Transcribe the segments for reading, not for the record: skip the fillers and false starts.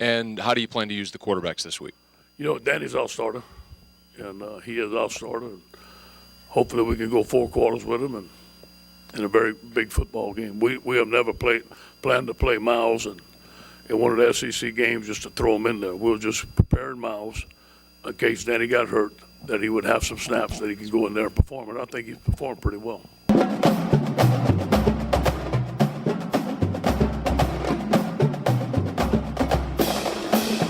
And how do you plan to use the quarterbacks this week? Danny's our starter, and he is our starter. And hopefully we can go 4 quarters with him and in a very big football game. We have never planned to play Miles in one of the SEC games just to throw him in there. We were just preparing Miles in case Danny got hurt, that he would have some snaps that he could go in there and perform. And I think he's performed pretty well.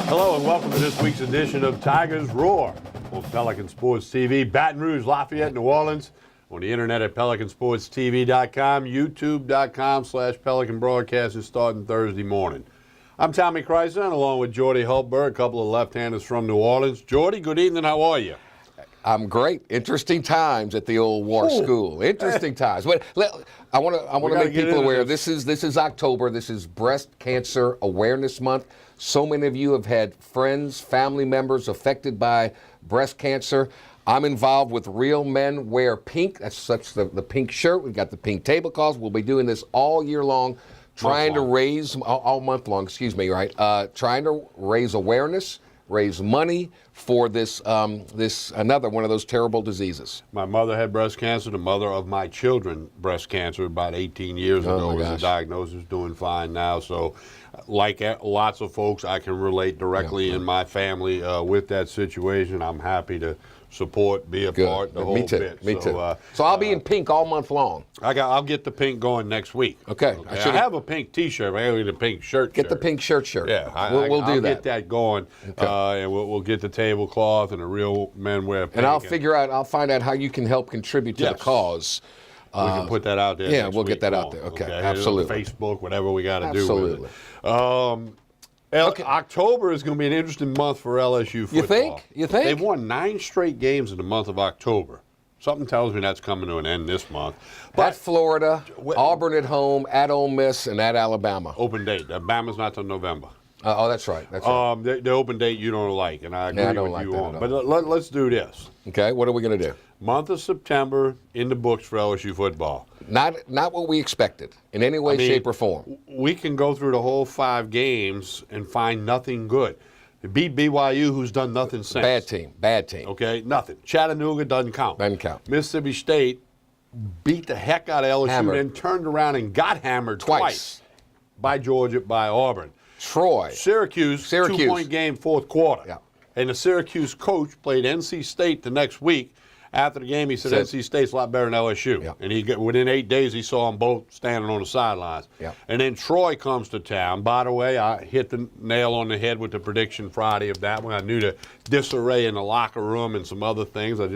Hello and welcome to this week's edition of Tigers Roar on Pelican Sports TV, Baton Rouge, Lafayette, New Orleans, on the internet at PelicanSportsTV.com, YouTube.com/Pelican Broadcasting starting Thursday morning. I'm Tommy Kryson, along with Jordy Hultberg, a couple of left-handers from New Orleans. Jordy, good evening. How are you? I'm great. Interesting times at the old war school. Interesting times. But I want to make people aware. This is October. This is Breast Cancer Awareness Month. So many of you have had friends, family members affected by breast cancer. I'm involved with Real Men Wear Pink. That's the pink shirt. We've got the pink tablecloths. We'll be doing this all year long, trying to raise all month long. Excuse me, right? Trying to raise awareness, raise money for this another one of those terrible diseases. My mother had breast cancer. The mother of my children, breast cancer, about 18 years ago was a diagnosis. Doing fine now. So, like lots of folks, I can relate directly in my family with that situation. I'm happy to support, be a part, the whole bit. Me too. So I'll be in pink all month long. I'll get the pink going next week. Okay. I have a pink T-shirt. I need a pink shirt. Get the pink shirt. Yeah, we'll do I'll that. Get that going, and we'll get the tablecloth and the Real Men Wear Pink. And I'll find out how you can help contribute to the cause. We can put that out there. Yeah, we'll get that out there. Okay, absolutely. Facebook, whatever we got to do with it. Okay. October is going to be an interesting month for LSU football. You think? They've won 9 straight games in the month of October. Something tells me that's coming to an end this month. But at Florida, Auburn at home, at Ole Miss, and at Alabama. Open date. Alabama's not till November. That's right. The open date you don't like, and I agree with you on. But let's do this. Okay, what are we going to do? Month of September in the books for LSU football. Not what we expected in any way, shape, or form. We can go through the whole 5 games and find nothing good. They beat BYU, who's done nothing since. Bad team. Okay, nothing. Chattanooga doesn't count. Mississippi State beat the heck out of LSU and then turned around and got hammered twice by Georgia, by Auburn. Troy. Syracuse. 2-point game, fourth quarter. Yeah. And the Syracuse coach played NC State the next week. After the game, he said NC State's a lot better than LSU. Yeah. And within 8 days, he saw them both standing on the sidelines. Yeah. And then Troy comes to town. By the way, I hit the nail on the head with the prediction Friday of that one. I knew the disarray in the locker room and some other things. I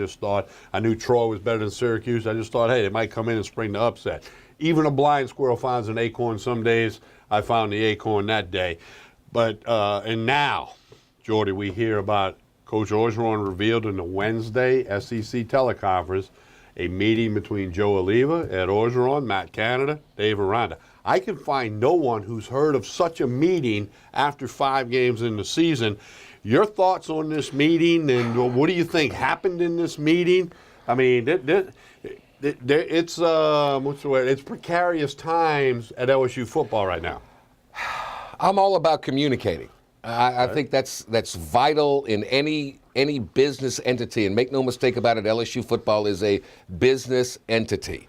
knew Troy was better than Syracuse. I just thought, hey, they might come in and spring the upset. Even a blind squirrel finds an acorn some days. I found the acorn that day. But, and now, Jordy, we hear about Coach Orgeron revealed in the Wednesday SEC teleconference a meeting between Joe Alleva, Ed Orgeron, Matt Canada, Dave Aranda. I can find no one who's heard of such a meeting after 5 games in the season. Your thoughts on this meeting, and what do you think happened in this meeting? I mean, it's what's the word? It's precarious times at LSU football right now. I'm all about communicating. I think that's vital in any business entity. And make no mistake about it, LSU football is a business entity.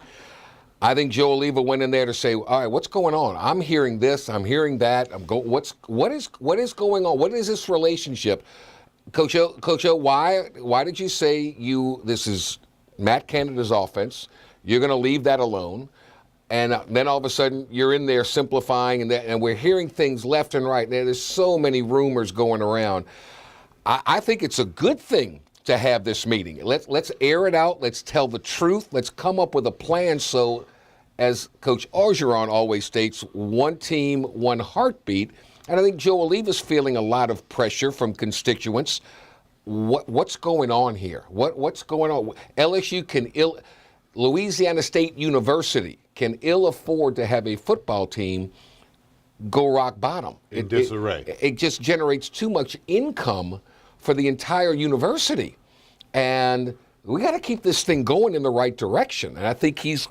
I think Joe Alleva went in there to say, all right, what's going on? I'm hearing this, I'm hearing that. What is going on? What is this relationship? Coach O, why did you say this is Matt Canada's offense? You're going to leave that alone. And then all of a sudden, you're in there simplifying, and we're hearing things left and right. There's so many rumors going around. I think it's a good thing to have this meeting. Let's air it out. Let's tell the truth. Let's come up with a plan so, as Coach Orgeron always states, one team, one heartbeat. And I think Joe Alleva's feeling a lot of pressure from constituents. What's going on here? What's going on? LSU Louisiana State University can ill afford to have a football team go rock bottom. In disarray. It just generates too much income for the entire university. And we got to keep this thing going in the right direction. And I think he's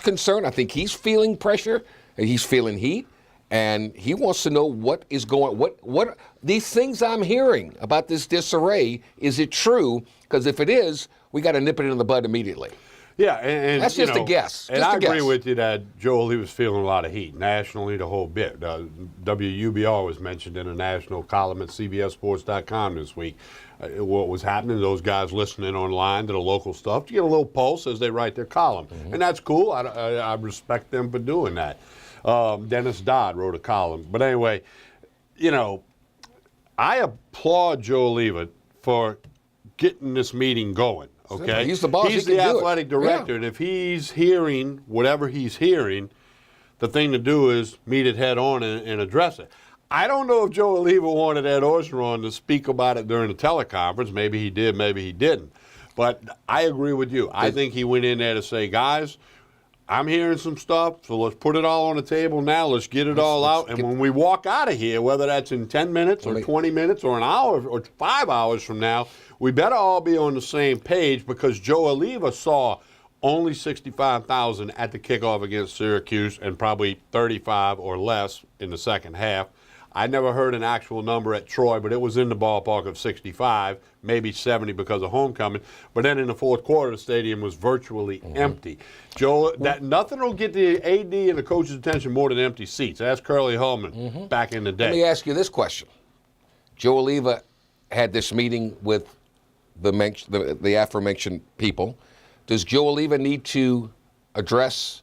concerned. I think he's feeling pressure. He's feeling heat. And he wants to know what is going, what these things I'm hearing about this disarray, is it true? Because if it is, we got to nip it in the bud immediately. Yeah, and That's just a guess. And Just I a guess. agree with you that Joel, he was feeling a lot of heat nationally, the whole bit. WUBR was mentioned in a national column at CBSSports.com this week. What was happening, those guys listening online to the local stuff to get a little pulse as they write their column. Mm-hmm. And that's cool. I respect them for doing that. Dennis Dodd wrote a column. But anyway, I applaud Joe Leavitt for getting this meeting going. Okay, he's the boss. He's he the can do athletic it. director, Yeah. and if he's hearing whatever he's hearing, the thing to do is meet it head on and address it. I don't know if Joe Leavitt wanted Ed Orgeron to speak about it during the teleconference. Maybe he did, maybe he didn't. But I agree with you. I think he went in there to say, guys, I'm hearing some stuff, so let's put it all on the table now. Let's get it all out. And when we walk out of here, whether that's in 10 minutes or 20 minutes or an hour or 5 hours from now, we better all be on the same page, because Joe Oliva saw only 65,000 at the kickoff against Syracuse and probably 35 or less in the second half. I never heard an actual number at Troy, but it was in the ballpark of 65, maybe 70 because of homecoming. But then in the fourth quarter, the stadium was virtually empty. Joe, nothing will get the AD and the coach's attention more than empty seats. Ask Curly Holman back in the day. Let me ask you this question. Joe Oliva had this meeting with the aforementioned people. Does Joe Oliva need to address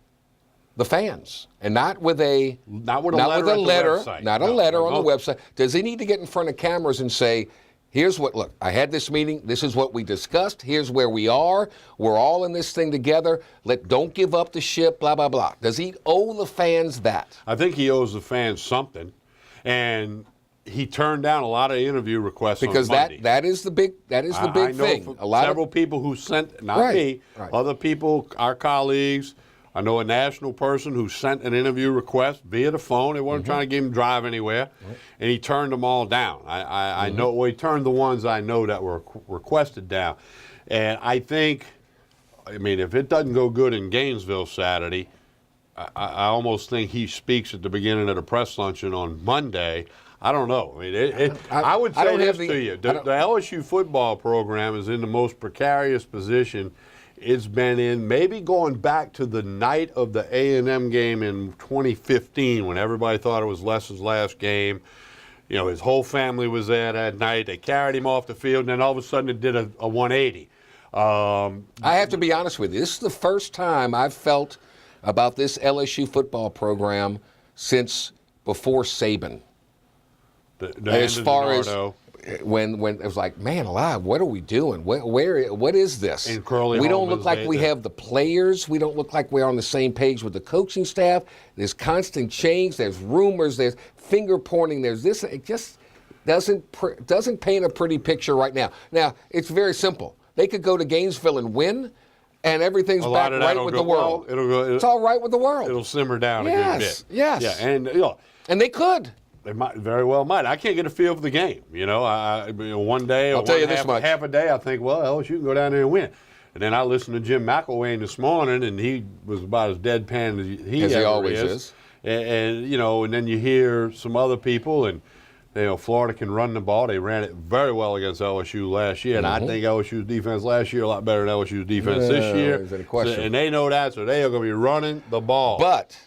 the fans, and not with a letter, not a letter on the website? Does he need to get in front of cameras and say, here's what, look, I had this meeting, this is what we discussed, here's where we are, we're all in this thing together, don't give up the ship, blah, blah, blah. Does he owe the fans that? I think he owes the fans something, and he turned down a lot of interview requests because on Monday. that is the big thing. A lot several people who sent, not me, other people, our colleagues. I know a national person who sent an interview request via the phone. They weren't trying to get him to drive anywhere, and he turned them all down. I know. Well, he turned the ones I know that were requested down, and I think, if it doesn't go good in Gainesville Saturday, I almost think he speaks at the beginning of the press luncheon on Monday. I don't know. I would say this to you. The LSU football program is in the most precarious position it's been in, maybe going back to the night of the A&M game in 2015 when everybody thought it was Les's last game. His whole family was there that night. They carried him off the field, and then all of a sudden it did a 180. I have to be honest with you. This is the first time I've felt about this LSU football program since before Saban. As far as when it was like, man alive, what are we doing? What is this? And Curly we don't Holman's look like we have the players. We don't look like we're on the same page with the coaching staff. There's constant change. There's rumors. There's finger pointing. There's this. It just doesn't paint a pretty picture right now. Now, it's very simple. They could go to Gainesville and win, and everything's back right with the world. It's all right with the world. It'll simmer down a good bit. Yes. Yeah, and they could. They might very well might. I can't get a feel for the game. One day or half a day, I think, well, LSU can go down there and win. And then I listened to Jim McElwain this morning, and he was about as deadpan as he always is. And then you hear some other people, and Florida can run the ball. They ran it very well against LSU last year, and I think LSU's defense last year a lot better than LSU's defense this year. Is that a question? And they know that, so they are going to be running the ball. But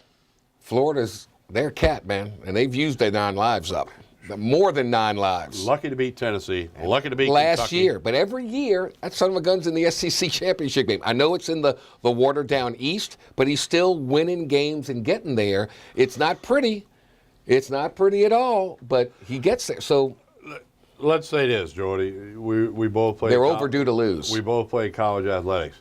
Florida's their cat, man, and they've used their 9 lives up. More than 9 lives. Lucky to beat Tennessee. Lucky to beat last Kentucky. year. But every year, that son of a gun's in the SEC championship game. I know it's in the watered down East, but he's still winning games and getting there. It's not pretty. It's not pretty at all, but he gets there. So let's say this, Jordy. We both play. They're overdue to lose. We both play college athletics.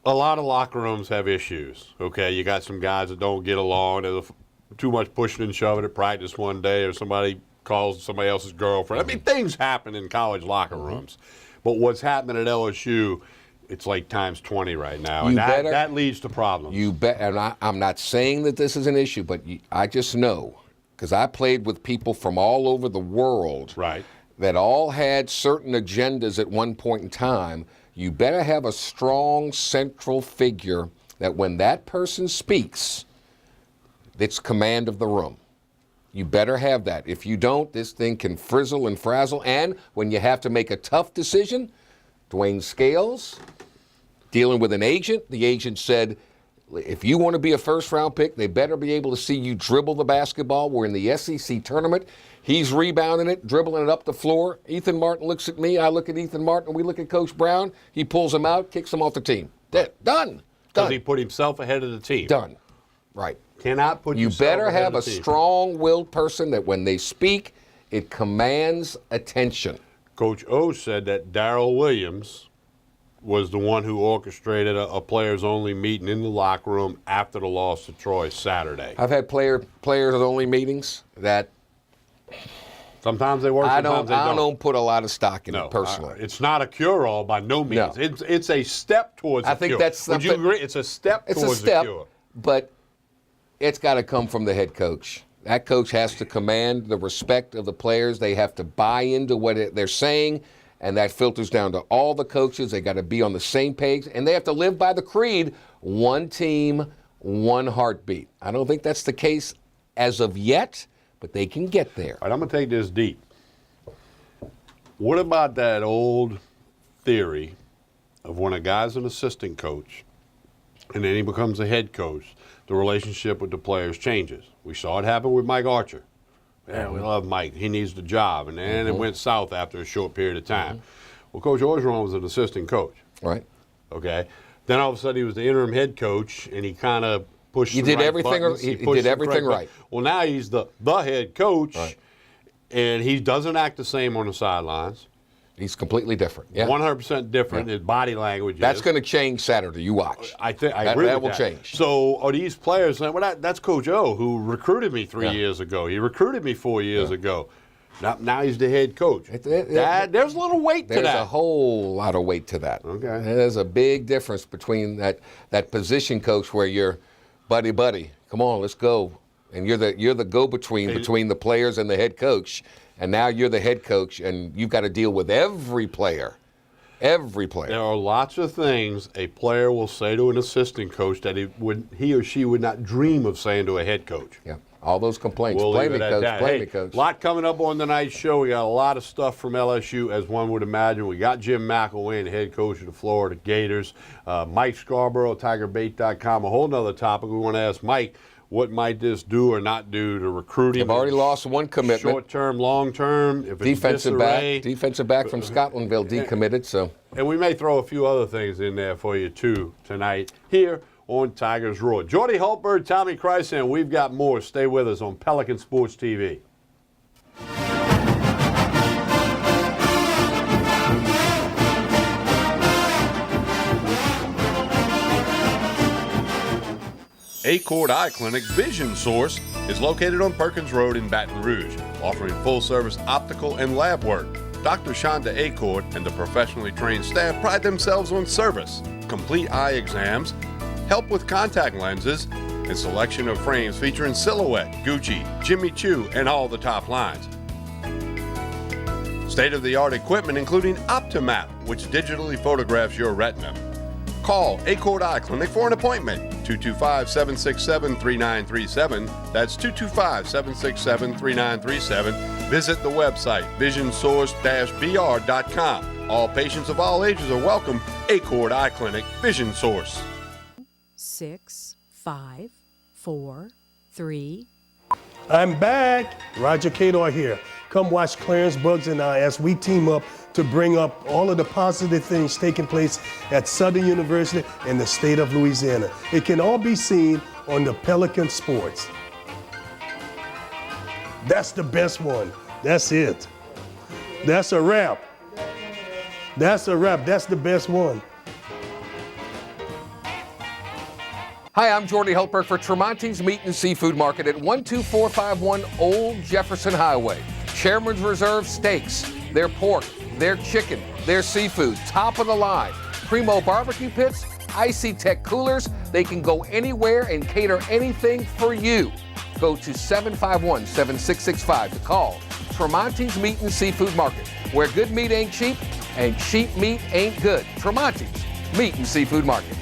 A lot of locker rooms have issues. Okay, you got some guys that don't get along. There's too much pushing and shoving at practice one day, or somebody calls somebody else's girlfriend. Things happen in college locker rooms. But what's happening at LSU, it's like times 20 right now, and that leads to problems. You bet. And I'm not saying that this is an issue, but I just know, because I played with people from all over the world, right, that all had certain agendas at one point in time. You better have a strong central figure that when that person speaks, it's command of the room. You better have that. If you don't, this thing can frizzle and frazzle. And when you have to make a tough decision, Dwayne Scales, dealing with an agent, the agent said, if you want to be a first-round pick, they better be able to see you dribble the basketball. We're in the SEC tournament. He's rebounding it, dribbling it up the floor. Ethan Martin looks at me. I look at Ethan Martin. We look at Coach Brown. He pulls him out, kicks him off the team. Done. Because he put himself ahead of the team. Done. Right. Cannot put You yourself better ahead have of a the team. strong-willed person that when they speak, it commands attention. Coach O said that Darrell Williams was the one who orchestrated a players-only meeting in the locker room after the loss to Troy Saturday. I've had players-only meetings that Sometimes they work, I sometimes they don't. I don't put a lot of stock in it personally. It's not a cure-all by no means. No. It's a step towards a I think cure. that's Would you something- agree? It's a step It's towards a step, a cure. but it's got to come from the head coach. That coach has to command the respect of the players. They have to buy into what they're saying, and that filters down to all the coaches. They got to be on the same page, and they have to live by the creed, one team, one heartbeat. I don't think that's the case as of yet, but they can get there. All right, I'm going to take this deep. What about that old theory of when a guy's an assistant coach and then he becomes a head coach, the relationship with the players changes? We saw it happen with Mike Archer. Yeah, we love Mike. He needs the job. And then it went south after a short period of time. Well, Coach Orgeron was an assistant coach. Right. Okay. Then all of a sudden he was the interim head coach, and he kind of pushed. He the did right everything- buttons. he pushed did the everything correct right. buttons. Well, now he's the head coach, Right. and he doesn't act the same on the sidelines. He's completely different. Yeah. 100% different. His body language. That's going to change Saturday. You watch. I think I That- agree that with will change. So are these players saying, well, that's Coach O, who recruited me 3 years ago. He recruited me 4 years ago. Now he's the head coach. There's a little weight to that. There's a whole lot of weight to that. Okay. There's a big difference between that position coach where you're buddy, come on, let's go. And you're the go-between between the players and the head coach. And now you're the head coach, and you've got to deal with every player. Every player. There are lots of things a player will say to an assistant coach that he or she would not dream of saying to a head coach. Yeah. All those complaints. We'll Play leave me, it at coach. that. Play Hey, me, coach. a lot coming up on tonight's show. We got a lot of stuff from LSU, as one would imagine. We got Jim McElwain, the head coach of the Florida Gators. Mike Scarborough, TigerBait.com. A whole nother topic. We want to ask Mike, what might this do or not do to recruiting? They've already lost one commitment. Short-term, long-term. If it's Defensive back from Scotlandville decommitted. So, and we may throw a few other things in there for you, too, tonight here on Tigers Roar. Jordy Hultberg, Tommy Krysan, we've got more. Stay with us on Pelican Sports TV. Accord Eye Clinic Vision Source is located on Perkins Road in Baton Rouge, offering full-service optical and lab work. Dr. Shonda Accord and the professionally trained staff pride themselves on service, complete eye exams, help with contact lenses, and selection of frames featuring Silhouette, Gucci, Jimmy Choo, and all the top lines. State-of-the-art equipment including OptiMap, which digitally photographs your retina. Call Accord Eye Clinic for an appointment, 225-767-3937. That's 225-767-3937. Visit the website, visionsource-br.com. All patients of all ages are welcome. Accord Eye Clinic, Vision Source. 6, 5, 4, 3. I'm back. Roger Cador here. Come watch Clarence Bugs and I as we team up to bring up all of the positive things taking place at Southern University in the state of Louisiana. It can all be seen on the Pelican Sports. That's the best one. That's it. That's a wrap. That's a wrap. That's the best one. hi, I'm Jordy Hultberg for Tremonti's Meat and Seafood Market at 12451 Old Jefferson Highway. Chairman's Reserve steaks, their pork, their chicken, their seafood, top of the line. Primo barbecue pits, Icy Tech coolers. They can go anywhere and cater anything for you. Go to 751-7665 to call Tremonti's Meat and Seafood Market, where good meat ain't cheap and cheap meat ain't good. Tremonti's Meat and Seafood Market.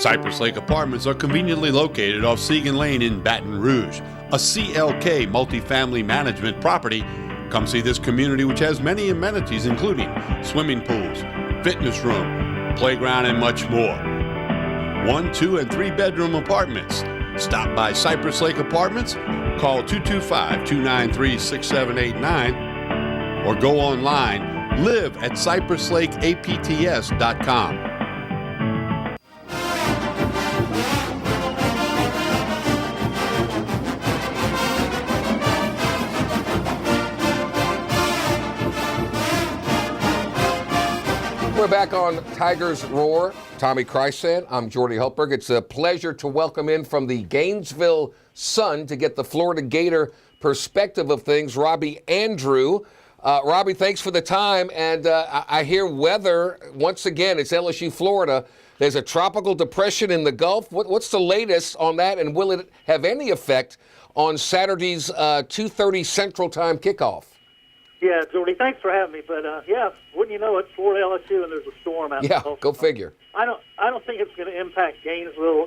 Cypress Lake Apartments are conveniently located off Segan Lane in Baton Rouge, a CLK multifamily management property. Come see this community, which has many amenities, including swimming pools, fitness room, playground, and much more. 1, 2, and 3 bedroom apartments. Stop by Cypress Lake Apartments, call 225-293-6789, or go online, live at cypresslakeapts.com. We're back on Tigers Roar. Tommy Krysan, I'm Jordy Hultberg. It's a pleasure to welcome in from the Gainesville Sun to get the Florida Gator perspective of things, Robbie Andrew. Robbie, thanks for the time. And I hear weather, once again, it's LSU, Florida. There's a tropical depression in the Gulf. What's the latest on that, and will it have any effect on Saturday's 2:30 Central Time kickoff? Yeah, Jordy, thanks for having me. But yeah, wouldn't you know it, Florida LSU, and there's a storm out. Yeah, go figure. I don't think it's going to impact Gainesville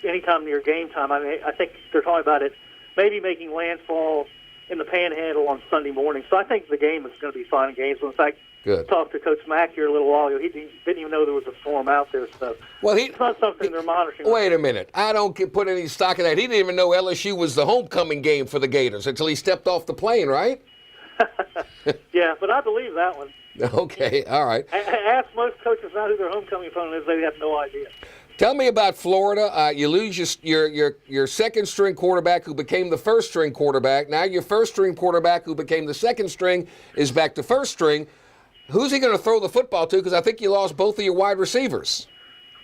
anytime near game time. I mean, I think they're talking about it maybe making landfall in the Panhandle on Sunday morning. So I think the game is going to be fine in Gainesville. In fact, I talked to Coach Mack here a little while ago. He didn't even know there was a storm out there. So it's not something they're monitoring. Wait a minute. I don't put any stock in that. He didn't even know LSU was the homecoming game for the Gators until he stepped off the plane, right? Yeah, but I believe that one. Okay, all right. Ask most coaches now who their homecoming opponent is; they have no idea. Tell me about Florida. You lose your second string quarterback who became the first string quarterback. Now your first string quarterback who became the second string is back to first string. Who's he going to throw the football to? Because I think you lost both of your wide receivers.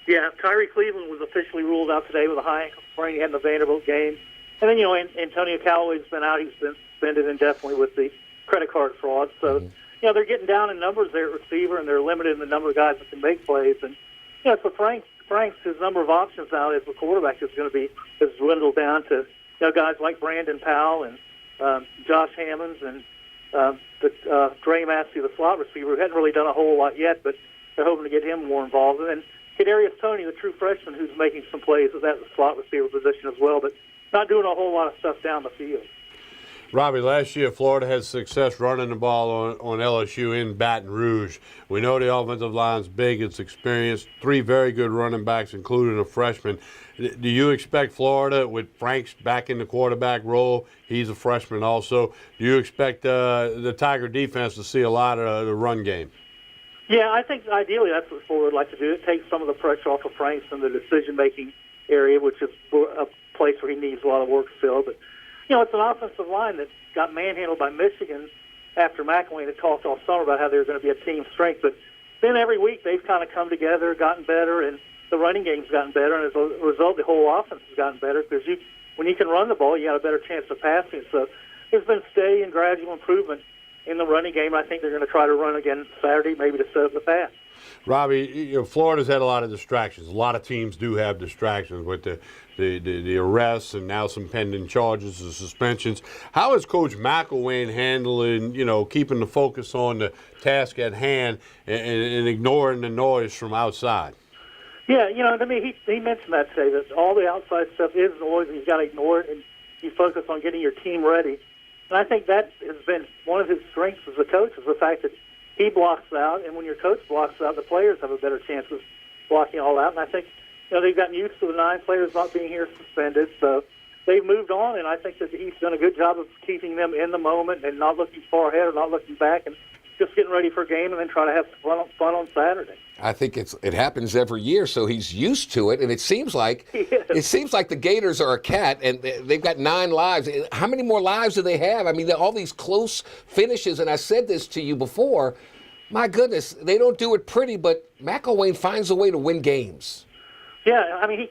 Yeah, Tyree Cleveland was officially ruled out today with a high ankle sprain. He had in the Vanderbilt game. And then, Antonio Callaway's been out. He's been suspended indefinitely with the credit card fraud. So, they're getting down in numbers there at receiver, and they're limited in the number of guys that can make plays. And, so Frank's his number of options now as a quarterback has dwindled down to, guys like Brandon Powell and Josh Hammonds and Dre Massey, the slot receiver, who hadn't really done a whole lot yet, but they're hoping to get him more involved. And then Kadarius Toney, the true freshman, who's making some plays at that slot receiver position as well, but not doing a whole lot of stuff down the field. Robbie, last year Florida had success running the ball on LSU in Baton Rouge. We know the offensive line's big, it's experienced, 3 very good running backs, including a freshman. Do you expect Florida, with Franks back in the quarterback role, he's a freshman also, do you expect the Tiger defense to see a lot of the run game? Yeah, I think ideally that's what Florida would like to do. It takes some of the pressure off of Franks in the decision-making area, which is a place where he needs a lot of work still. But it's an offensive line that got manhandled by Michigan after McElwain had talked all summer about how they were going to be a team strength. But then every week they've kind of come together, gotten better, and the running game's gotten better. And as a result, the whole offense has gotten better because when you can run the ball, you got a better chance of passing. So there's been steady and gradual improvement in the running game. I think they're going to try to run again Saturday, maybe to set up the pass. Robbie, Florida's had a lot of distractions. A lot of teams do have distractions with the arrests and now some pending charges and suspensions. How is Coach McElwain handling, keeping the focus on the task at hand and ignoring the noise from outside? Yeah, to me, he mentioned that today, that all the outside stuff is noise and you've got to ignore it and you focus on getting your team ready. And I think that has been one of his strengths as a coach, is the fact that he blocks out, and when your coach blocks out, the players have a better chance of blocking all out. And I think, they've gotten used to the 9 players not being here suspended, so they've moved on, and I think that he's done a good job of keeping them in the moment and not looking far ahead or not looking back and just getting ready for a game and then trying to have fun on Saturday. I think it happens every year, so he's used to it, and it seems like the Gators are a cat, and they've got 9 lives. How many more lives do they have? I mean, all these close finishes, and I said this to you before. My goodness, they don't do it pretty, but McElwain finds a way to win games. Yeah, I mean,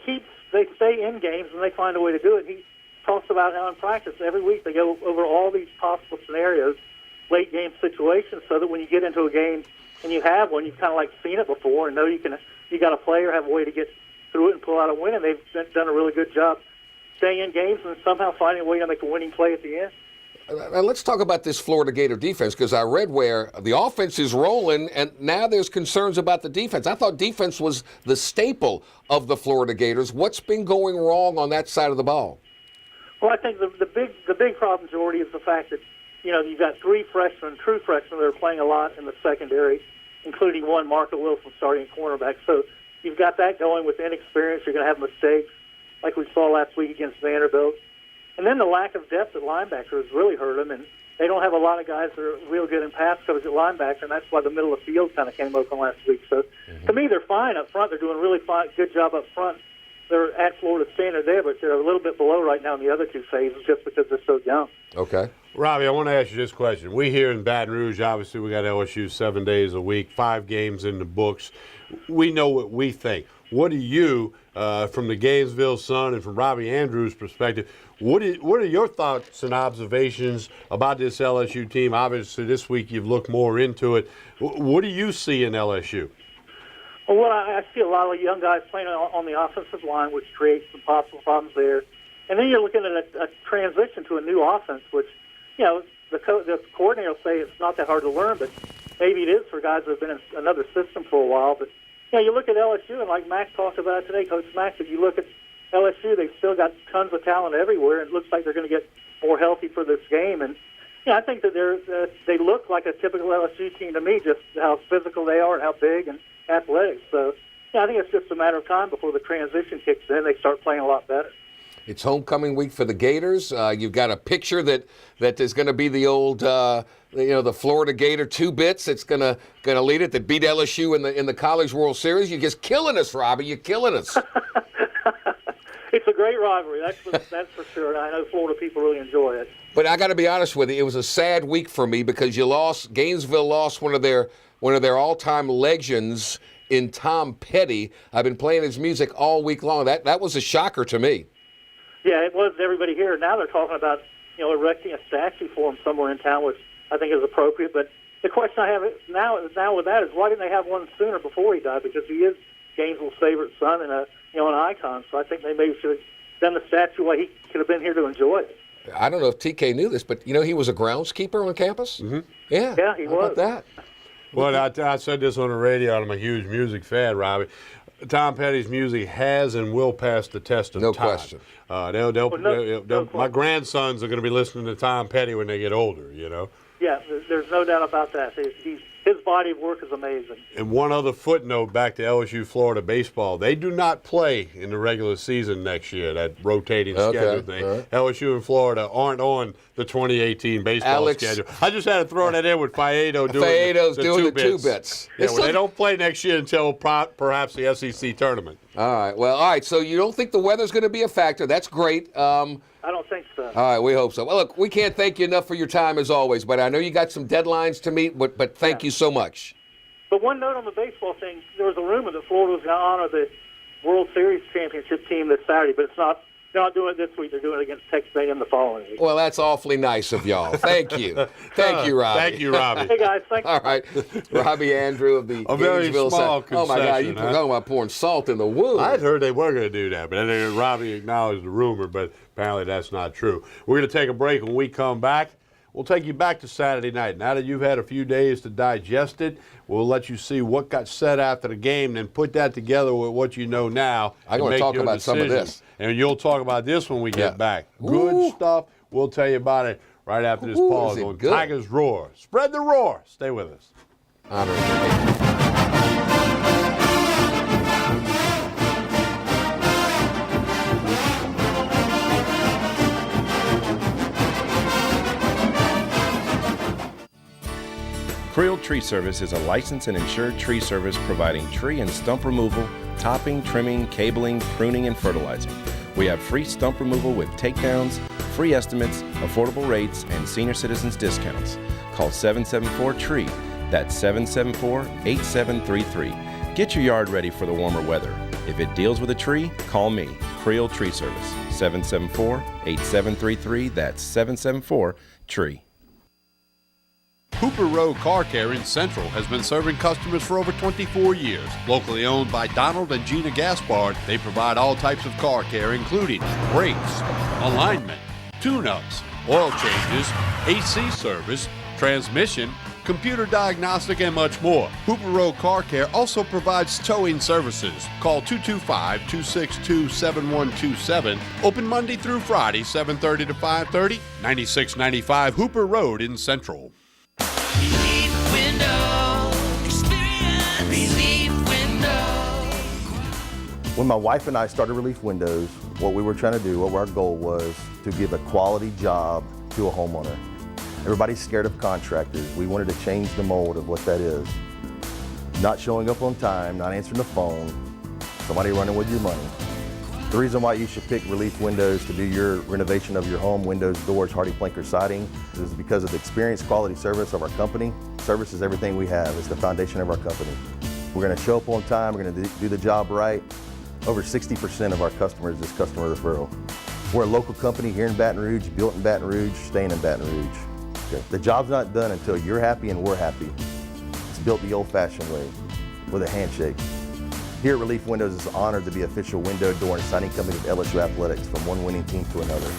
they stay in games, and they find a way to do it. He talks about how in practice every week they go over all these possible scenarios, late game situations, so that when you get into a game and you have one, you've kind of seen it before and know you got a player, have a way to get through it and pull out a win, and they've done a really good job staying in games and somehow finding a way to make a winning play at the end. let's talk about this Florida Gator defense, because I read where the offense is rolling and now there's concerns about the defense. I thought defense was the staple of the Florida Gators. What's been going wrong on that side of the ball? Well, I think the big problem, Jordy, is the fact that, you've got three freshmen, true freshmen, that are playing a lot in the secondary, including one, Marco Wilson, starting at cornerback. So you've got that going with inexperience. You're going to have mistakes like we saw last week against Vanderbilt. And then the lack of depth at linebacker has really hurt them, and they don't have a lot of guys that are real good in pass coverage at linebacker, and that's why the middle of the field kind of came open last week. So to me, they're fine up front. They're doing a really fine, good job up front. They're at Florida standard there, but they're a little bit below right now in the other two phases just because they're so young. Okay. Robbie, I want to ask you this question. We here in Baton Rouge, obviously, we got LSU 7 days a week, 5 games in the books. We know what we think. What do you, from the Gainesville Sun and from Robbie Andrews' perspective, what are your thoughts and observations about this LSU team? Obviously, this week you've looked more into it. What do you see in LSU? Well, I see a lot of young guys playing on the offensive line, which creates some possible problems there. And then you're looking at a transition to a new offense, which, the coordinator will say it's not that hard to learn, but maybe it is for guys that have been in another system for a while. But, you look at LSU, and like Mac talked about today, Coach Mac, if you look at LSU, they've still got tons of talent everywhere, and it looks like they're going to get more healthy for this game. And, I think that they look like a typical LSU team to me, just how physical they are and how big and athletic. So, I think it's just a matter of time before the transition kicks in. They start playing a lot better. It's homecoming week for the Gators. You've got a picture that is going to be the old, the Florida Gator 2 bits. It's going to lead it that beat LSU in the College World Series. You're just killing us, Robbie. You're killing us. It's a great rivalry. That's for sure. And I know Florida people really enjoy it. But I got to be honest with you, it was a sad week for me because Gainesville lost one of their all-time legends in Tom Petty. I've been playing his music all week long. That was a shocker to me. Yeah, it was everybody here. Now they're talking about, erecting a statue for him somewhere in town, which I think is appropriate. But the question I have now with that is why didn't they have one sooner before he died? Because he is Gainesville's favorite son and an icon. So I think they maybe should have done the statue while he could have been here to enjoy it. I don't know if TK knew this, but he was a groundskeeper on campus? Mm-hmm. Yeah, he was. How about that? Well, I said this on the radio, and I'm a huge music fan, Robbie. Tom Petty's music has and will pass the test of time. No question. My grandsons are going to be listening to Tom Petty when they get older, Yeah, there's no doubt about that. His body of work is amazing. And one other footnote back to LSU Florida baseball. They do not play in the regular season next year, that rotating schedule thing. Right. LSU and Florida aren't on the 2018 baseball schedule. I just had to throw that in with Faedo doing the two bits. Yeah, they don't play next year until perhaps the SEC tournament. All right. So you don't think the weather's going to be a factor. That's great. I don't think so. All right, we hope so. Well, look, we can't thank you enough for your time as always, but I know you got some deadlines to meet, but thank you so much. But one note on the baseball thing, there was a rumor that Florida was going to honor the World Series championship team this Saturday, but they're not doing it this week. They're doing it against Texas A&M the following week. Well, that's awfully nice of y'all. Thank you. Thank you, Robbie. Thank you, Robbie. Hey, guys, thanks. All right. Robbie Andrew of the Gainesville small Sun. Oh, my God, you're talking about pouring salt in the wound. I'd heard they were going to do that, but then Robbie acknowledged the rumor, but apparently that's not true. We're going to take a break. When we come back, we'll take you back to Saturday night. Now that you've had a few days to digest it, we'll let you see what got said after the game, then put that together with what you know now. I'm going to talk about some of this. And you'll talk about this when we get back. Good stuff. We'll tell you about it right after this pause on Tigers Roar. Spread the roar. Stay with us. Creel Tree Service is a licensed and insured tree service providing tree and stump removal, topping, trimming, cabling, pruning, and fertilizing. We have free stump removal with takedowns, free estimates, affordable rates, and senior citizens discounts. Call 774-TREE. That's 774-8733. Get your yard ready for the warmer weather. If it deals with a tree, call me, Creel Tree Service, 774-8733. That's 774-TREE. Hooper Road Car Care in Central has been serving customers for over 24 years. Locally owned by Donald and Gina Gaspard, they provide all types of car care, including brakes, alignment, tune-ups, oil changes, AC service, transmission, computer diagnostic, and much more. Hooper Road Car Care also provides towing services. Call 225-262-7127. Open Monday through Friday, 7:30 to 5:30, 9695 Hooper Road in Central. Relief Window. Experience Relief Window. When my wife and I started Relief Windows, what we were trying to do, what our goal was to give a quality job to a homeowner. Everybody's scared of contractors. We wanted to change the mold of what that is. Not showing up on time, not answering the phone, somebody running with your money. The reason why you should pick Relief Windows to do your renovation of your home, windows, doors, hardy plank, siding, is because of the experience, quality service of our company. Service is everything we have. It's the foundation of our company. We're going to show up on time. We're going to do the job right. Over 60% of our customers is customer referral. We're a local company here in Baton Rouge, built in Baton Rouge, staying in Baton Rouge. The job's not done until you're happy and we're happy. It's built the old-fashioned way, with a handshake. Here at Relief Windows, it's an honor to be official window, door, and siding company of LSU Athletics, from one winning team to another.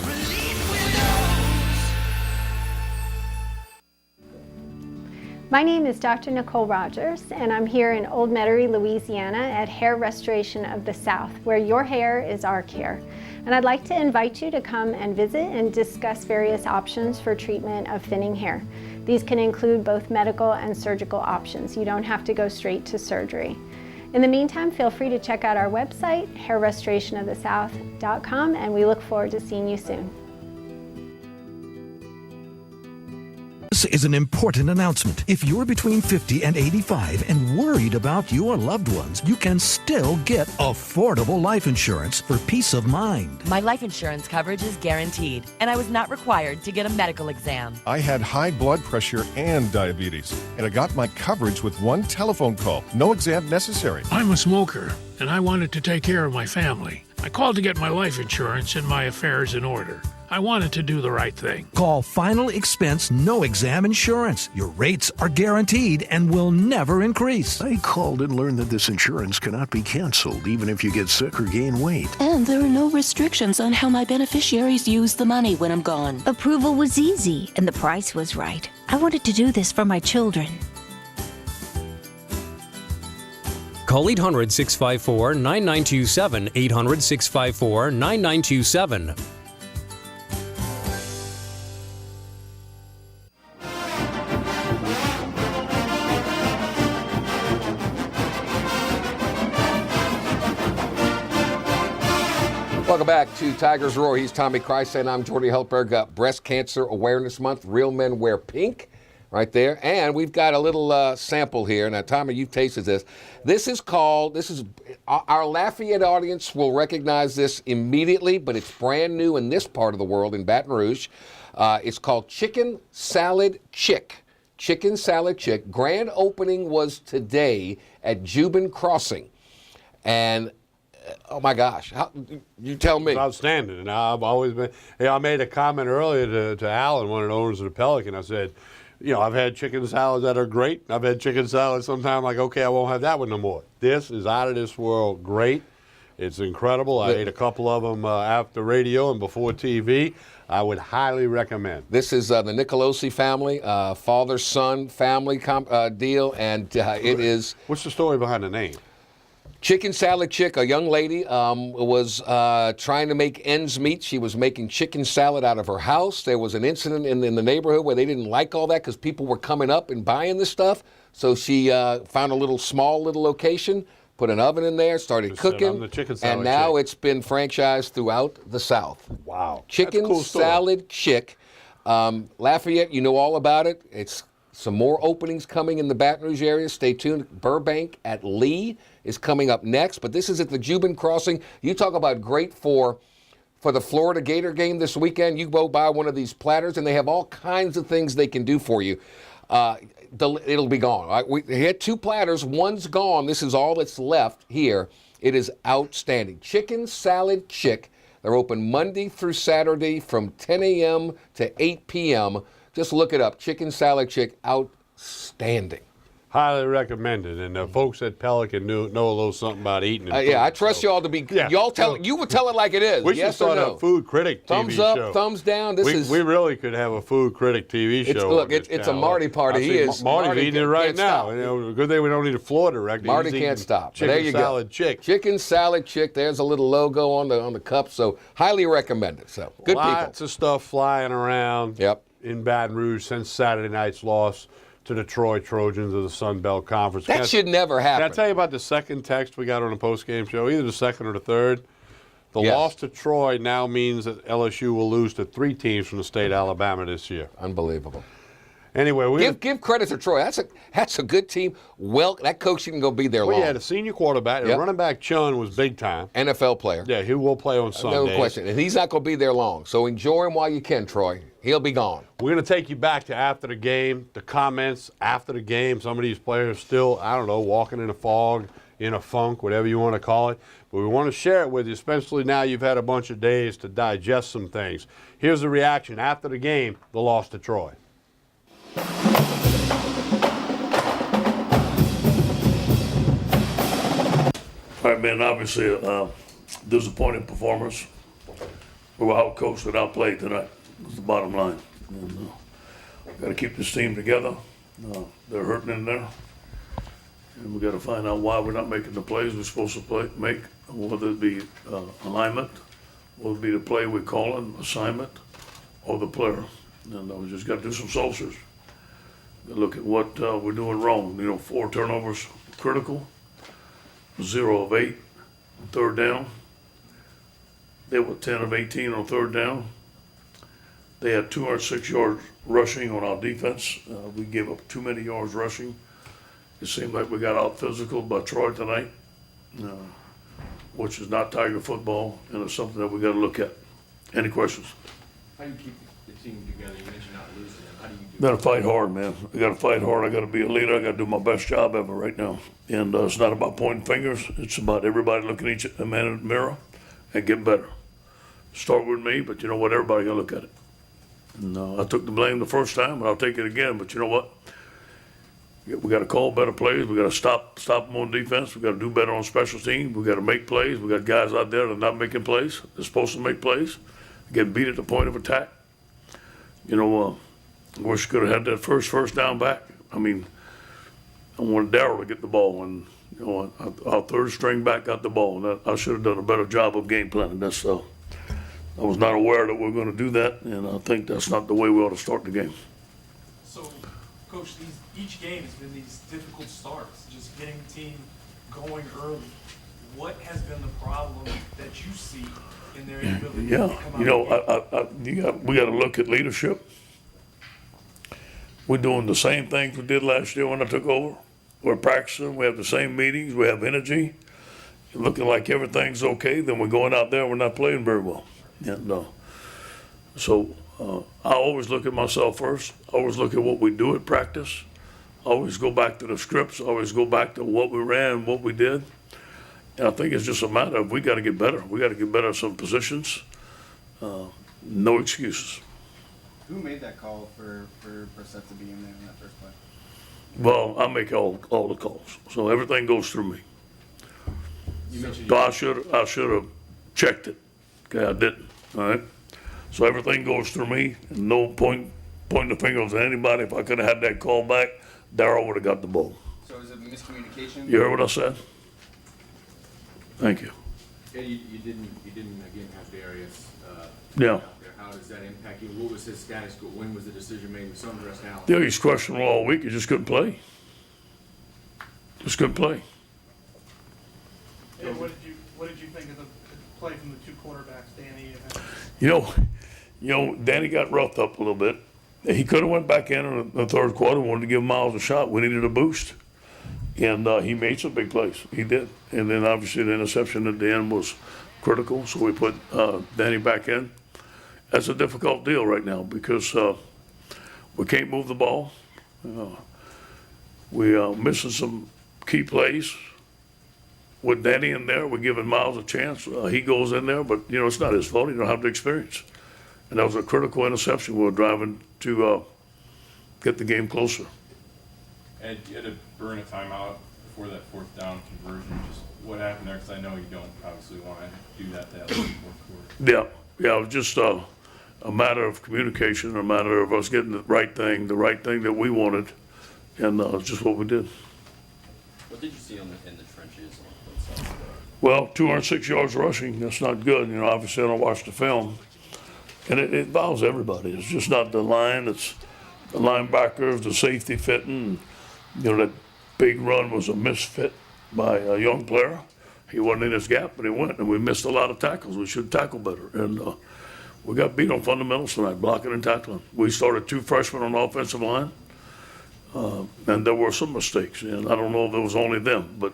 My name is Dr. Nicole Rogers, and I'm here in Old Metairie, Louisiana at Hair Restoration of the South, where your hair is our care. And I'd like to invite you to come and visit and discuss various options for treatment of thinning hair. These can include both medical and surgical options. You don't have to go straight to surgery. In the meantime, feel free to check out our website, hairrestorationofthesouth.com, and we look forward to seeing you soon. This is an important announcement. If you're between 50 and 85 and worried about your loved ones, you can still get affordable life insurance for peace of mind. My life insurance coverage is guaranteed, and I was not required to get a medical exam. I had high blood pressure and diabetes, and I got my coverage with one telephone call. No exam necessary. I'm a smoker, and I wanted to take care of my family. I called to get my life insurance and my affairs in order. I wanted to do the right thing. Call Final Expense No Exam Insurance. Your rates are guaranteed and will never increase. I called and learned that this insurance cannot be canceled even if you get sick or gain weight. And there are no restrictions on how my beneficiaries use the money when I'm gone. Approval was easy and the price was right. I wanted to do this for my children. Call 800-654-9927, 800-654-9927. Welcome back to Tigers Roar. He's Tommy Kreis and I'm Jordy Heltberg. Breast Cancer Awareness Month. Real men wear pink. Right there. And we've got a little sample here. Now, Tommy, you've tasted this. This is our Lafayette audience will recognize this immediately, but it's brand new in this part of the world, in Baton Rouge. It's called Chicken Salad Chick. Chicken Salad Chick. Grand opening was today at Jubin Crossing. And oh my gosh, you tell me. It's outstanding. And I've always been, I made a comment earlier to Alan, one of the owners of the Pelican. I said, I've had chicken salads that are great. I've had chicken salads sometimes like, okay, I won't have that one no more. This is out of this world great. It's incredible. I ate a couple of them after radio and before TV. I would highly recommend. This is the Nicolosi family, father-son family deal, and it is... What's the story behind the name? Chicken Salad Chick, a young lady was trying to make ends meet. She was making chicken salad out of her house. There was an incident in the neighborhood where they didn't like all that because people were coming up and buying this stuff. So she found a small little location, put an oven in there, started cooking, and now it's been franchised throughout the South. Wow. Chicken cool Salad Chick. Lafayette, you know all about it. It's some more openings coming in the Baton Rouge area. Stay tuned. Burbank at Lee is coming up next, but this is at the Jubin Crossing. You talk about great for the Florida Gator game this weekend. You go buy one of these platters, and they have all kinds of things they can do for you. It'll be gone. Right? We had 2 platters. One's gone. This is all that's left here. It is outstanding. Chicken Salad Chick. They're open Monday through Saturday from 10 a.m. to 8 p.m. Just look it up. Chicken Salad Chick. Outstanding. Highly recommended. And the folks at Pelican know a little something about eating. And Yeah, food, I trust so. y'all to be. Yeah. You would tell it like it is. We yes should or start no? a food critic TV Thumbs up, show. thumbs down. We really could have a food critic TV show. Look, it's a Marty party. He is. Marty's eating it right can't now. stop. You know, good thing we don't need a floor director. Marty He's can't eating stop. Chicken There you salad go. chick. Chicken salad chick. There's a little logo on the cup. So highly recommended. So good Lots of stuff flying around. Yep. In Baton Rouge since Saturday night's loss to the Troy Trojans of the Sun Belt Conference. That should never happen. Can I tell you about the second text we got on the postgame show? Either the second or the third. The Yes. loss to Troy now means that LSU will lose to 3 teams from the state of Alabama this year. Unbelievable. Anyway, give credit to Troy. That's a good team. Well, that coach isn't going to be there long. Yeah, the senior quarterback, the running back Chun was big time. NFL player. Yeah, he will play on Sundays. No question. And he's not going to be there long. So enjoy him while you can, Troy. He'll be gone. We're going to take you back to after the game, the comments after the game. Some of these players still, I don't know, walking in a fog, in a funk, whatever you want to call it. But we want to share it with you, especially now you've had a bunch of days to digest some things. Here's the reaction after the game, the loss to Troy. All right, man, obviously disappointing performance. We were out-coached and outplayed tonight. That's the bottom line. And, got to keep this team together. They're hurting in there. And we got to find out why we're not making the plays we're supposed to make, whether it be alignment, whether it be the play we call an assignment, or the player. And we just got to do some soul searching. Look at what we're doing wrong. 4 turnovers critical, 0 of 8 on third down. They were 10 of 18 on third down. They had 206 yards rushing on our defense. We gave up too many yards rushing. It seemed like we got out physical by Troy tonight, which is not Tiger football, and it's something that we got to look at. Any questions? How do you keep the team together? You mentioned not losing them. How do you do Got to fight hard, man. I got to fight hard. I got to be a leader. I got to do my best job ever right now. And it's not about pointing fingers. It's about everybody looking at each man in the mirror and getting better. Start with me, but you know what? Everybody got to look at it. And I took the blame the first time, and I'll take it again. But you know what? We got to call better plays. We got to stop them on defense. We got to do better on special teams. We got to make plays. We got guys out there that are not making plays. They're supposed to make plays. Get beat at the point of attack. I wish we could have had that first down back. I mean, I wanted Darryl to get the ball, and our third string back got the ball. And I should have done a better job of game planning. I was not aware that we were going to do that, and I think that's not the way we ought to start the game. So, Coach, each game has been these difficult starts, just getting the team going early. What has been the problem that you see in their ability to come out? We got to look at leadership. We're doing the same things we did last year when I took over. We're practicing. We have the same meetings. We have energy. Looking like everything's okay. Then we're going out there and we're not playing very well. And I always look at myself first. I always look at what we do at practice. I always go back to the scripts. I always go back to what we ran, what we did. And I think it's just a matter of we got to get better. We got to get better at some positions. No excuses. Who made that call for Brissett to be in there in that first play? Well, I make all the calls, so everything goes through me. So I should have checked it. Okay, I didn't. All right. So everything goes through me, and no pointing the fingers at anybody. If I could have had that call back, Darryl would have got the ball. So is it miscommunication? You heard what I said? Thank you. Yeah, you didn't again have Darius. Yeah. Out there. How does that impact you? What was his status? When was the decision made? Was something dressed out? Yeah, he's questionable all week. He just couldn't play. Just couldn't play. Hey, what did you think of the play from the two quarterbacks, Danny? Danny got roughed up a little bit. He could have went back in the third quarter. Wanted to give Miles a shot. We needed a boost, and he made some big plays. He did, and then obviously the interception at the end was critical. So we put Danny back in. That's a difficult deal right now because we can't move the ball. We are missing some key plays. With Danny in there, we're giving Miles a chance. He goes in there, but it's not his fault. He don't have the experience. And that was a critical interception. We were driving to get the game closer. Ed, you had to burn a timeout before that fourth down conversion. Just what happened there? Because I know you don't obviously want to do that late in the fourth quarter. Yeah, it was just a matter of communication, a matter of us getting the right thing that we wanted, and it's just what we did. What did you see in the trenches on both sides? Well, 206 yards rushing, that's not good. You know, obviously I don't watch the film. And it involves everybody. It's just not the line, it's the linebackers, the safety fitting. You know, that big run was a misfit by a young player. He wasn't in his gap, but he went, and we missed a lot of tackles. We should tackle better. And we got beat on fundamentals tonight, blocking and tackling. We started 2 freshmen on the offensive line, and there were some mistakes. And I don't know if it was only them, but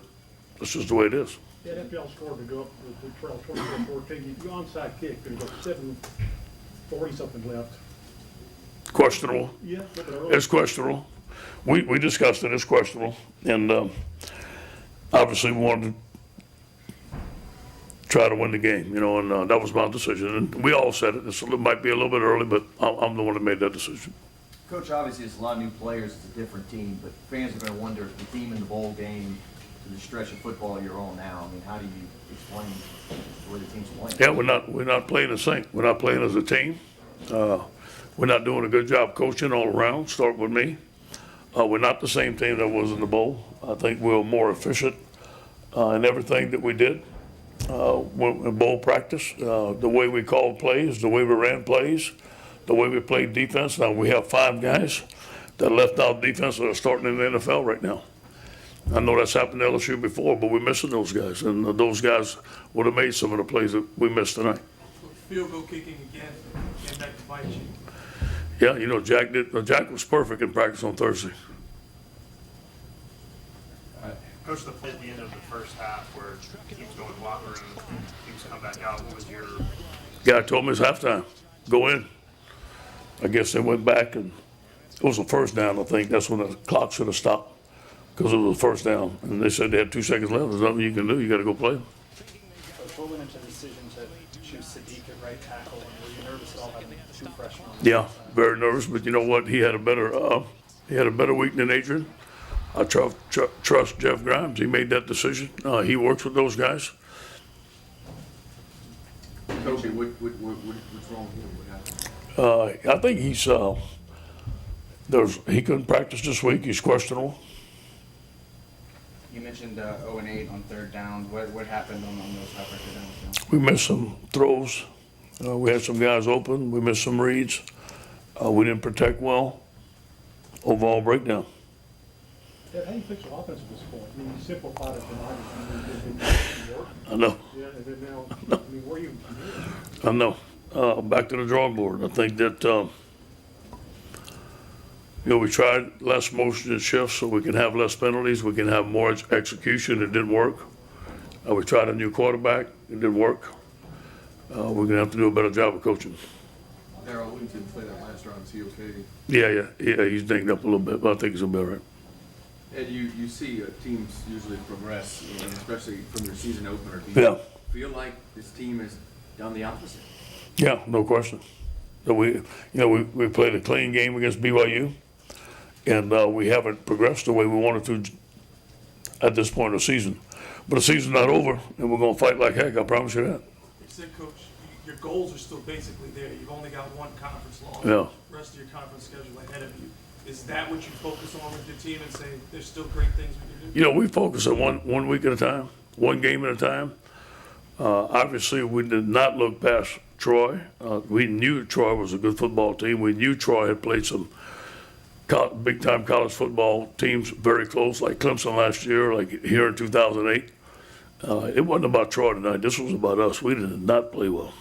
that's just the way it is. Yeah, after y'all scored to go up the trail 24-14, you onside kick, there's about 7:40 something left. Questionable. Yeah, It's questionable. We discussed it, it's questionable. And obviously we wanted to try to win the game, you know, and that was my decision. And we all said it. It might be a little bit early, but I'm the one that made that decision. Coach, obviously it's a lot of new players, it's a different team, but fans are going to wonder if the team in the bowl game, to the stretch of football you're on now, I mean, how do you explain the way the team's playing? Yeah, we're not playing in sync. We're not playing as a team. We're not doing a good job coaching all around, start with me. We're not the same team that was in the bowl. I think we're more efficient in everything that we did. In bowl practice, the way we called plays, the way we ran plays, the way we played defense. Now we have 5 guys that left out defense that are starting in the NFL right now. I know that's happened to LSU before, but we're missing those guys, and those guys would have made some of the plays that we missed tonight. Field goal kicking again, came back to bite you. Yeah, you know, Jack was perfect in practice on Thursday. Coach, the play at the end of the first half where teams go in the locker room, teams come back out, what was your... Guy told me it's halftime, go in. I guess they went back, and it was a first down, I think. That's when the clock should have stopped, because it was a first down. And they said they had 2 seconds left. There's nothing you can do. You got to go play. Coach, what went into the decision to choose Sadiq at right tackle, and were you nervous at all having 2 freshmen? Yeah, very nervous, but you know what? He had a better week than Adrian. I trust Jeff Grimes. He made that decision. He works with those guys. Coach, what's wrong with him? What happened? I think he couldn't practice this week. He's questionable. You mentioned 0-8 on third down. What happened on those high pressure downs? We missed some throws. We had some guys open. We missed some reads. We didn't protect well. Overall breakdown. Yeah, how do you fix your offense at this point? I mean, you simplified it tonight. I know. Yeah, and then now, I mean, where are you? I know. Back to the drawing board. I think that, you know, we tried less motion and shifts so we can have less penalties. We can have more execution. It didn't work. We tried a new quarterback. It didn't work. We're going to have to do a better job of coaching. Darrell Whittington played that last round. Is he okay? Yeah, he's dinged up a little bit, but I think he's going to be all right. Ed, you see teams usually progress, and especially from your season opener. Do Yeah. you feel like this team has done the opposite? Yeah, no question. So we played a clean game against BYU, and we haven't progressed the way we wanted to at this point of the season. But the season's not over, and we're going to fight like heck, I promise you that. You said, Coach, your goals are still basically there. You've only got 1 conference loss. Yeah. The rest of your conference schedule ahead of you. Is that what you focus on with your team and say there's still great things we can do? You know, we focus on one week at a time, 1 game at a time. Obviously, we did not look past Troy. We knew Troy was a good football team. We knew Troy had played some big-time college football teams very close, like Clemson last year, like here in 2008. It wasn't about Troy tonight. This was about us. We did not play well.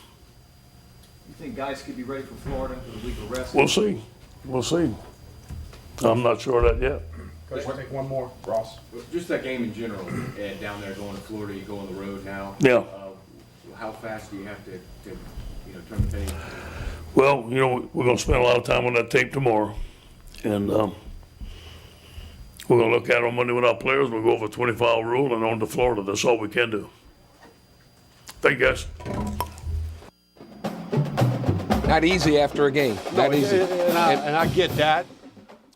You think guys could be ready for Florida for the week of rest? We'll see. We'll see. I'm not sure of that yet. Coach, I take one more, Ross. Just that game in general, Ed, down there going to Florida, you go on the road now. Yeah. How fast do you have to turn the page? Well, you know, we're going to spend a lot of time on that tape tomorrow. And we're going to look at it on Monday with our players. We'll go over 24-hour rule and on to Florida. That's all we can do. Thank you, guys. Not easy after a game. Not easy. And I get that.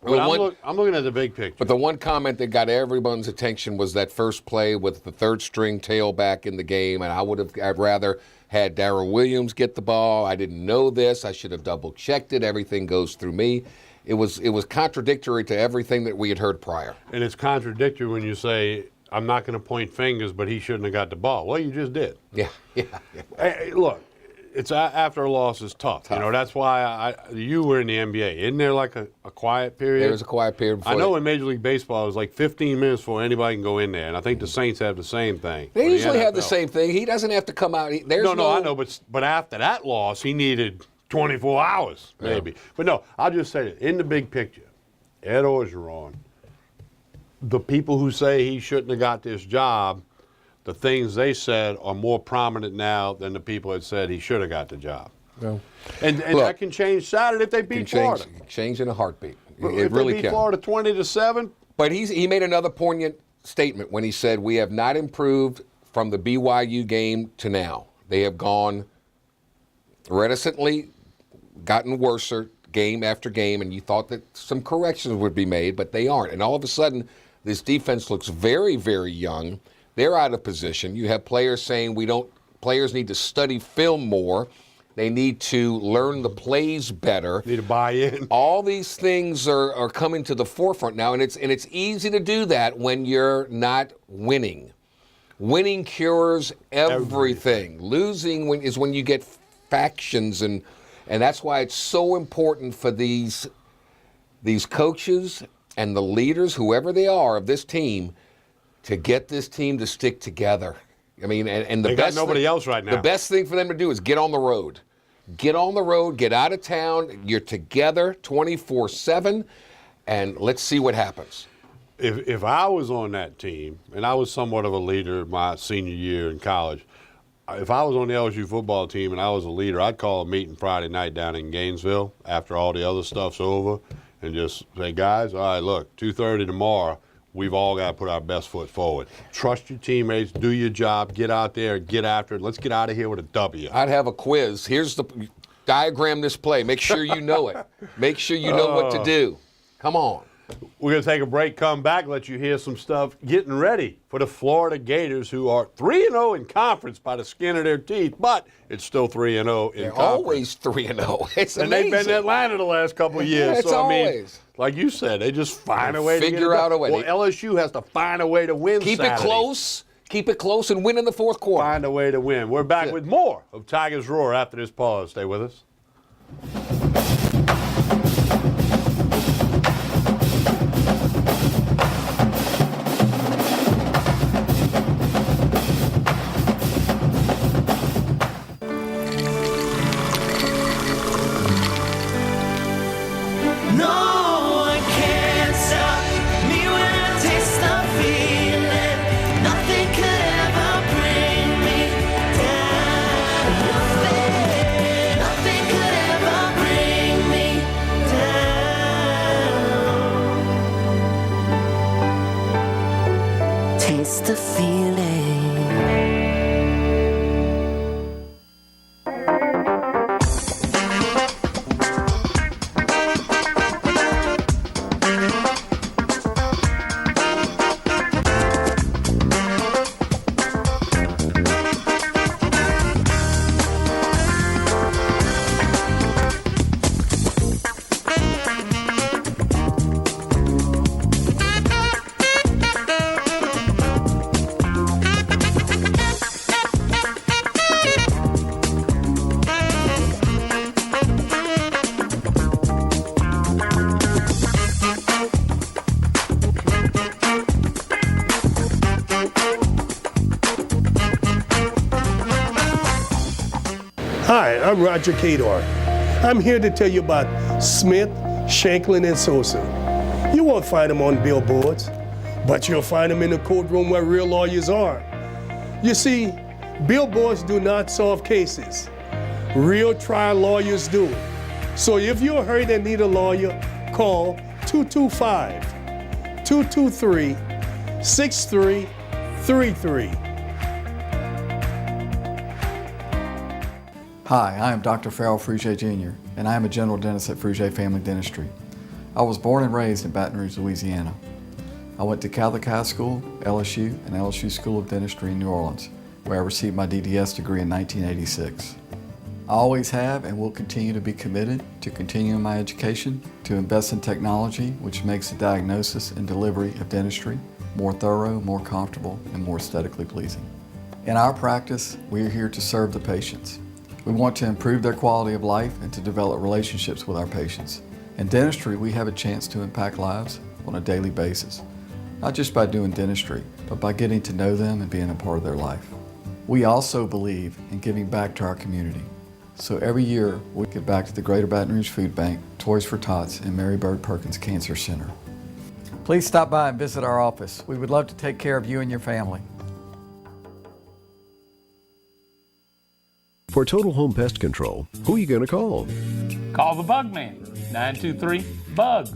But I'm looking at the big picture. But the one comment that got everyone's attention was that first play with the third string tailback in the game, and I'd rather had Darrell Williams get the ball. I didn't know this. I should have double checked it. Everything goes through me. It was contradictory to everything that we had heard prior. And it's contradictory when you say, I'm not going to point fingers, but he shouldn't have got the ball. Well, you just did. Yeah. Hey, look, it's after a loss is tough. You know, that's why you were in the NBA. Isn't there like a quiet period? There was a quiet period before. I know in Major League Baseball it was like 15 minutes before anybody can go in there, and I think the Saints have the same thing. They usually have the same thing. He doesn't have to come out. No, I know, but after that loss, he needed 24 hours maybe. Yeah. But no, I'll just say that in the big picture, Ed Orgeron, the people who say he shouldn't have got this job, the things they said are more prominent now than the people that said he should have got the job. Well, and look, that can change Saturday if they beat Florida. Change in a heartbeat. It really they beat can. Florida 20-7. But he made another poignant statement when he said, we have not improved from the BYU game to now. They have gone reticently, gotten worse game after game, and you thought that some corrections would be made, but they aren't. And all of a sudden, this defense looks very, very young. They're out of position. You have players saying players need to study film more. They need to learn the plays better. Need to buy in. All these things are coming to the forefront now, and it's easy to do that when you're not winning. Winning cures everything. Losing is when you get factions, and that's why it's so important for these coaches and the leaders, whoever they are, of this team, to get this team to stick together. I mean, and they got nobody else right now. The best thing for them to do is get on the road. Get on the road, get out of town. You're together 24/7, and let's see what happens. If I was on that team, and I was somewhat of a leader my senior year in college, if I was on the LSU football team and I was a leader, I'd call a meeting Friday night down in Gainesville after all the other stuff's over and just say, guys, all right, look, 2:30 tomorrow, we've all got to put our best foot forward. Trust your teammates, do your job, get out there, get after it. Let's get out of here with a W. I'd have a quiz. Here's the diagram this play. Make sure you know it. Make sure you know what to do. Come on. We're going to take a break, come back, let you hear some stuff getting ready for the Florida Gators, who are 3-0 in conference by the skin of their teeth, but it's still 3-0 in conference. They're always 3-0. It's amazing. And they've been in Atlanta the last couple of years. Yeah, it's so, I mean, always. like you said, they just find a way to figure out a way. Well, LSU has to find a way to win Keep Saturday. it close. Keep it close and win in the fourth quarter. Find a way to win. We're back with more of Tigers Roar after this pause. Stay with us. Taste the feeling. Hi, I'm Roger Kador. I'm here to tell you about Smith, Shanklin, and Sosa. You won't find them on billboards, but you'll find them in the courtroom where real lawyers are. You see, billboards do not solve cases. Real trial lawyers do. So if you're hurt and need a lawyer, call 225-223-6333. Hi, I am Dr. Farrell Frugier Jr., and I am a general dentist at Frugier Family Dentistry. I was born and raised in Baton Rouge, Louisiana. I went to Catholic High School, LSU, and LSU School of Dentistry in New Orleans, where I received my DDS degree in 1986. I always have and will continue to be committed to continuing my education, to invest in technology which makes the diagnosis and delivery of dentistry more thorough, more comfortable, and more aesthetically pleasing. In our practice, we are here to serve the patients. We want to improve their quality of life and to develop relationships with our patients. In dentistry, we have a chance to impact lives on a daily basis, not just by doing dentistry, but by getting to know them and being a part of their life. We also believe in giving back to our community. So every year, we give back to the Greater Baton Rouge Food Bank, Toys for Tots, and Mary Bird Perkins Cancer Center. Please stop by and visit our office. We would love to take care of you and your family. For total home pest control, who are you going to call? Call the Bug Man, 923-BUGS.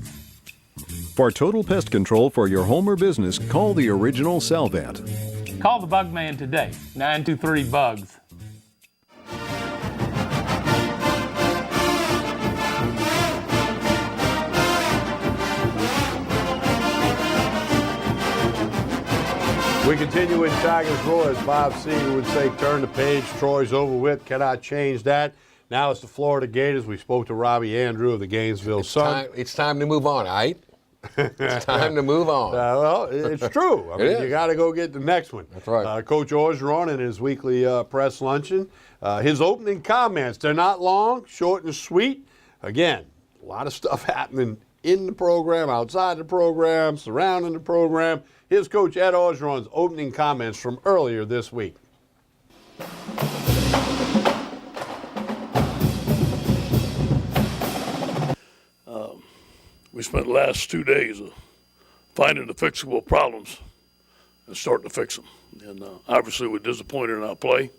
For total pest control for your home or business, call the original Salvant. Call the Bug Man today, 923-BUGS. We continue in Tigers Roar, as Bob Seger would say, turn the page. Troy's over with. Cannot change that. Now it's the Florida Gators. We spoke to Robbie Andrew of the Gainesville Sun. It's time to move on, all right? It's time to move on. Well, it's true. I mean, you got to go get the next one. That's right. Coach Orgeron in his weekly press luncheon. His opening comments, they're not long, short and sweet. Again, a lot of stuff happening in the program, outside the program, surrounding the program. Here's Coach Ed Orgeron's opening comments from earlier this week. We spent the last 2 days finding the fixable problems and starting to fix them. And obviously we're disappointed in our play.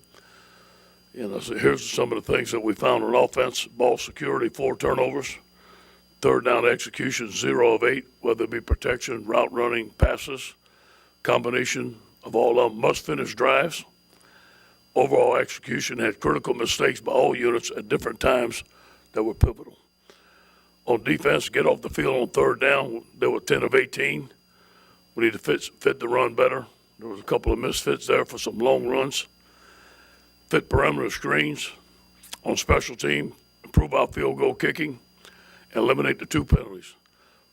And so here's some of the things that we found on offense: ball security, 4 turnovers. Third down execution, 0 of 8, whether it be protection, route running, passes, combination of all of them, must-finish drives. Overall execution had critical mistakes by all units at different times that were pivotal. On defense, get off the field on third down, they were 10 of 18. We need to fit the run better. There was a couple of misfits there for some long runs. Fit perimeter screens. On special team, improve our field goal kicking. Eliminate the 2 penalties.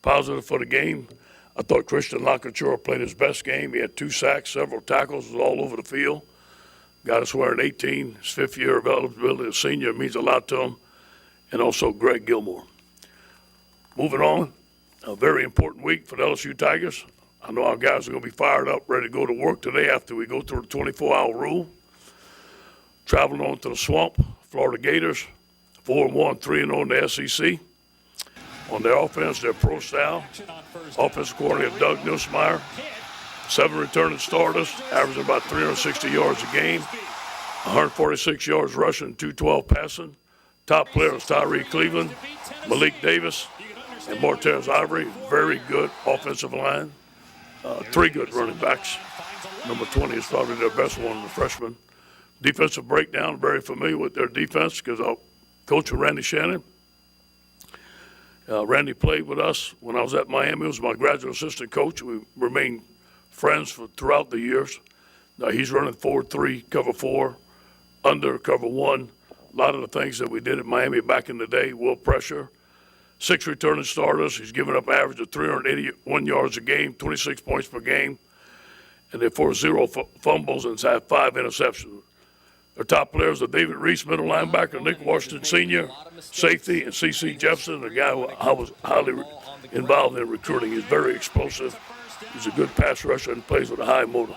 Positive for the game, I thought Christian Lacouture played his best game. He had 2 sacks, several tackles, was all over the field. Got us wearing 18, his 5th year of eligibility, a senior, means a lot to him. And also Greg Gilmore. Moving on, a very important week for the LSU Tigers. I know our guys are going to be fired up, ready to go to work today after we go through the 24-hour rule. Traveling on to the Swamp, Florida Gators, 4-1, 3-0 in the SEC. On their offense, their pro style. Offensive coordinator Doug Nussmeier. 7 returning starters, averaging about 360 yards a game. 146 yards rushing, 212 passing. Top players Tyree Cleveland, Malik Davis, and Martez Ivory. Very good offensive line. 3 good running backs. Number 20 is probably their best one, the freshman. Defensive breakdown, very familiar with their defense because I'll coach with Randy Shannon. Randy played with us when I was at Miami. He was my graduate assistant coach. We remained friends throughout the years. He's running 4-3, cover 4, under, cover 1. A lot of the things that we did at Miami back in the day, will pressure. 6 returning starters. He's given up an average of 381 yards a game, 26 points per game. And they forced 0 fumbles and had 5 interceptions. Their top players are David Reese, middle linebacker, Nick Washington, senior, safety, and C.C. Jefferson, a guy who I was highly involved in recruiting. He's very explosive. He's a good pass rusher and plays with a high motor.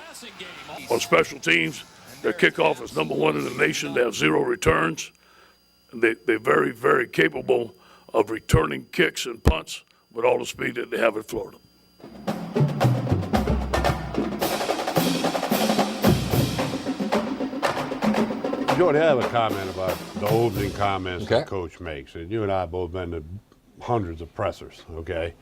On special teams, their kickoff is number 1 in the nation. They have 0 returns. They're very, very capable of returning kicks and punts with all the speed that they have in Florida. Jordan, I have a comment about the opening comments that Coach makes. And you and I have both been to hundreds of pressers, okay?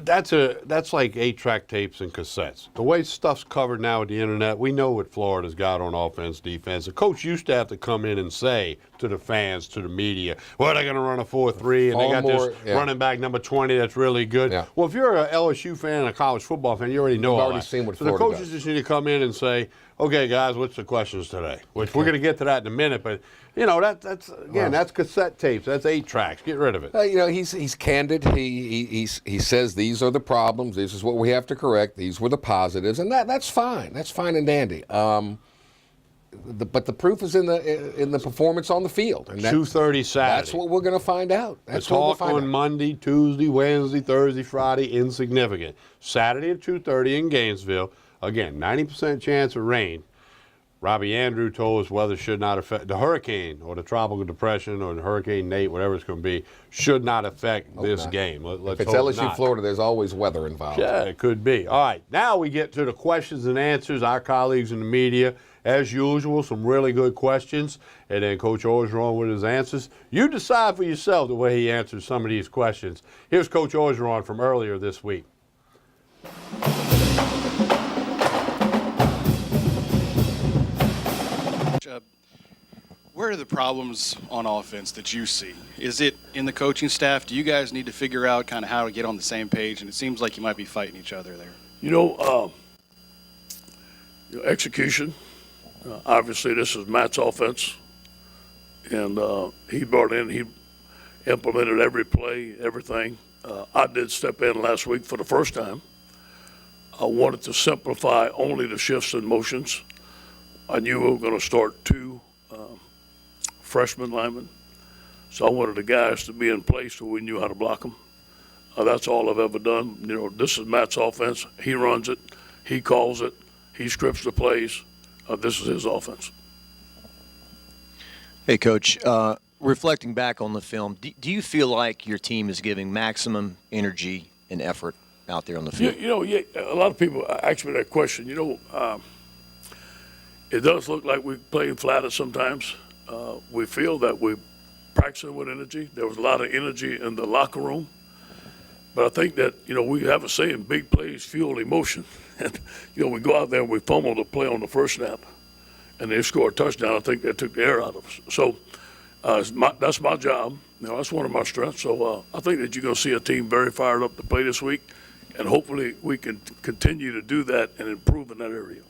That's like 8-track tapes and cassettes. The way stuff's covered now with the internet, we know what Florida's got on offense, defense. The coach used to have to come in and say to the fans, to the media, well, they're going to run a 4-3, and they got this running back number 20 that's really good. Yeah. Well, if you're an LSU fan and a college football fan, you already know all that. Seen what so Florida the coaches does. just need to come in and say, okay, guys, what's the questions today? Which we're going to get to that in a minute, but you know that's cassette tapes. That's 8 tracks. Get rid of it. You know, he's candid. He says these are the problems. This is what we have to correct. These were the positives, and that's fine. That's fine and dandy. But the proof is in the performance on the field. And 2:30 Saturday. That's what we're going to find out. The talk on Monday, Tuesday, Wednesday, Thursday, Friday, insignificant. Saturday at 2:30 in Gainesville. Again, 90% chance of rain. Robbie Andrew told us weather should not affect the hurricane or the tropical depression or the Hurricane Nate, whatever it's going to be, should not affect this game. Let's if it's hope LSU, not. Florida, there's always weather involved. Yeah, it could be. All right, now we get to the questions and answers. Our colleagues in the media, as usual, some really good questions, and then Coach Orgeron with his answers. You decide for yourself the way he answers some of these questions. Here's Coach Orgeron from earlier this week. Where are the problems on offense that you see? Is it in the coaching staff? Do you guys need to figure out kind of how to get on the same page? And it seems like you might be fighting each other there. You know, execution. Obviously, this is Matt's offense, and he brought in, he implemented every play, everything. I did step in last week for the first time. I wanted to simplify only the shifts and motions. I knew we were going to start 2 freshman linemen, so I wanted the guys to be in place so we knew how to block them. That's all I've ever done. You know, this is Matt's offense. He runs it. He calls it. He scripts the plays. This is his offense. Hey, Coach, reflecting back on the film, do you feel like your team is giving maximum energy and effort out there on the field? You know, a lot of people ask me that question. You know, it does look like we're playing flat at sometimes. We feel that we're practicing with energy. There was a lot of energy in the locker room. But I think that, you know, we have a saying, big plays fuel emotion. And, you know, we go out there and we fumble the play on the first snap, and they score a touchdown. I think that took the air out of us. So that's my job. You know, that's one of my strengths. So I think that you're going to see a team very fired up to play this week, and hopefully we can continue to do that and improve in that area.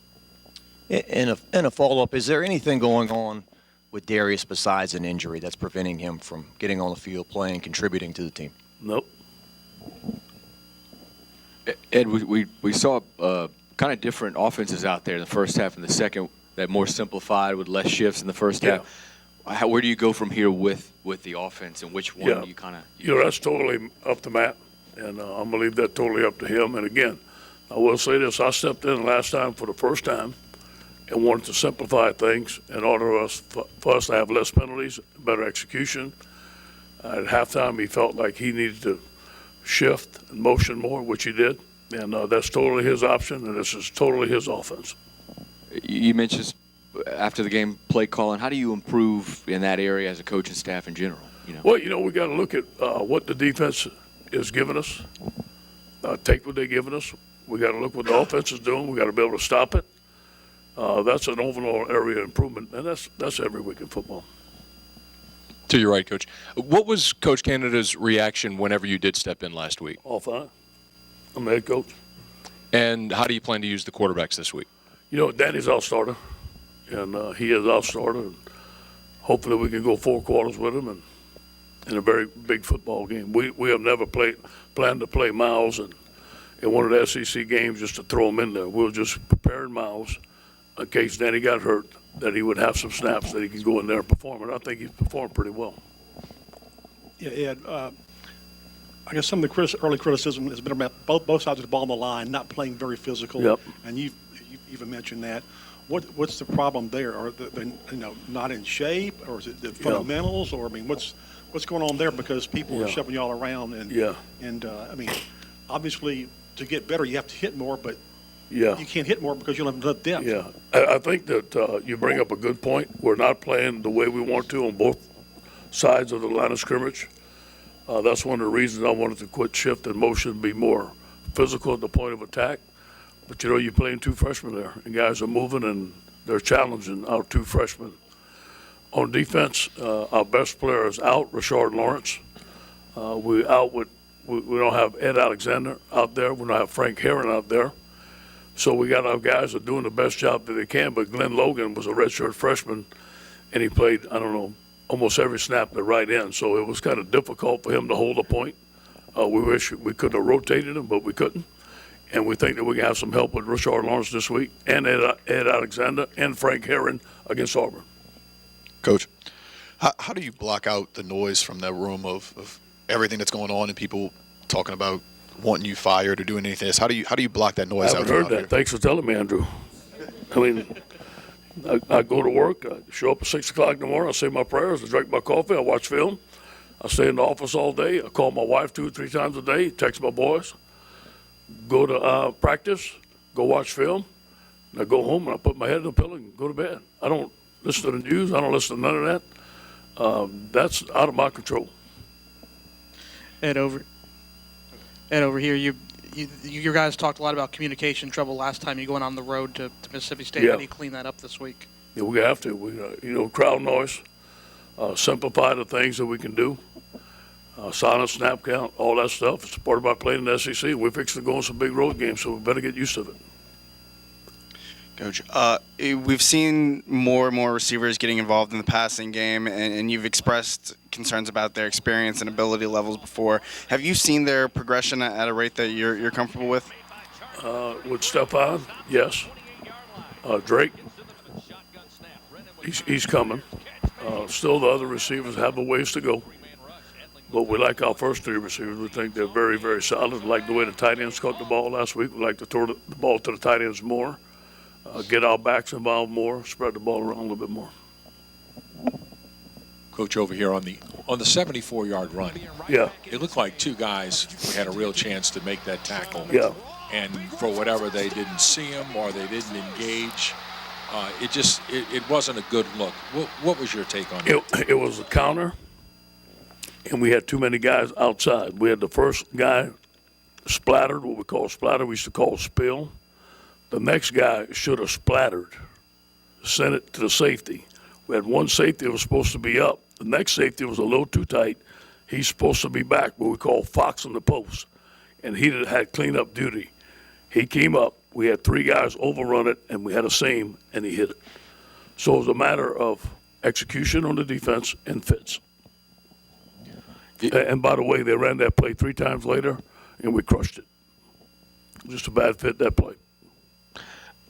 And a follow-up, is there anything going on with Darius besides an injury that's preventing him from getting on the field, playing, contributing to the team? Nope. Ed, we saw kind of different offenses out there in the first half and the second, that more simplified with less shifts in the first half. Where do you go from here with the offense, and which one do you kind of? You know, that's totally up to Matt, and I'm going to leave that totally up to him. And again, I will say this, I stepped in last time for the first time and wanted to simplify things in order for us to have less penalties, better execution. At halftime, he felt like he needed to shift and motion more, which he did, and that's totally his option, and this is totally his offense. You mentioned after the game play calling. How do you improve in that area as a coaching staff in general? You know? Well, you know, we got to look at what the defense is giving us, take what they're giving us. We got to look what the offense is doing. We got to be able to stop it. That's an overall area of improvement, and that's every week in football. To your right, Coach. What was Coach Canada's reaction whenever you did step in last week? All fine. I'm the head coach. And how do you plan to use the quarterbacks this week? You know, Danny's our starter, and he is our starter. And hopefully we can go 4 quarters with him and in a very big football game. We have never planned to play Miles in one of the SEC games just to throw him in there. We're just preparing Miles in case Danny got hurt, that he would have some snaps that he can go in there and perform. And I think he's performed pretty well. Yeah, Ed, I guess some of the early criticism has been about both sides of the ball on the line, not playing very physical. Yep. And you've even mentioned that. What's the problem there? Are they not in shape, or is it the fundamentals, or I mean, what's going on there? Because people are shoving you all around, and I mean, obviously to get better you have to hit more, but you can't hit more because you don't have enough depth. Yeah, I think that you bring up a good point. We're not playing the way we want to on both sides of the line of scrimmage. That's one of the reasons I wanted to quit shift and motion, be more physical at the point of attack. But you're playing two freshmen there, and guys are moving and they're challenging our two freshmen. On defense, our best player is out, Rashard Lawrence. We don't have Ed Alexander out there. We don't have Frank Herron out there. So we got our guys that are doing the best job that they can, but Glenn Logan was a redshirt freshman, and he played, almost every snap at right end. So it was kind of difficult for him to hold a point. We wish we could have rotated him, but we couldn't. And we think that we can have some help with Rashard Lawrence this week, and Ed Alexander, and Frank Herron against Auburn. Coach, how do you block out the noise from that room of everything that's going on and people talking about wanting you fired or doing anything else? How do you block that noise out? I haven't heard that. Here? Thanks for telling me, Andrew. I go to work, I show up at 6 o'clock in the morning, I say my prayers, I drink my coffee, I watch film. I stay in the office all day. I call my wife 2 or 3 times a day, text my boys, go to practice, go watch film, and I go home and I put my head in the pillow and go to bed. I don't listen to the news. I don't listen to none of that. That's out of my control. Ed, over here, you guys talked a lot about communication trouble last time you going on the road to Mississippi State. Yeah. How do you clean that up this week? Yeah, we have to. We, crowd noise, simplify the things that we can do, silent snap count, all that stuff. It's part of our playing in the SEC. We're fixing to go on some big road games, so we better get used to it. Coach, we've seen more and more receivers getting involved in the passing game, and you've expressed concerns about their experience and ability levels before. Have you seen their progression at a rate that you're comfortable with? With Stephon, yes. Drake, he's coming. Still, the other receivers have a ways to go. But we like our first 3 receivers. We think they're very, very solid. We like the way the tight ends caught the ball last week. We like to throw the ball to the tight ends more. Get our backs involved more, spread the ball around a little bit more. Coach, over here on the 74-yard run. Yeah. It looked like 2 guys who had a real chance to make that tackle. Yeah. And for whatever, they didn't see him or they didn't engage. It wasn't a good look. What was your take on it? It was a counter, and we had too many guys outside. We had the first guy splattered, what we call splatter. We used to call spill. The next guy should have splattered, sent it to the safety. We had one safety that was supposed to be up. The next safety was a little too tight. He's supposed to be back, what we call fox on the post. And he had cleanup duty. He came up. We had 3 guys overrun it, and we had a seam, and he hit it. So it was a matter of execution on the defense and fits. And by the way, they ran that play 3 times later, and we crushed it. Just a bad fit, that play.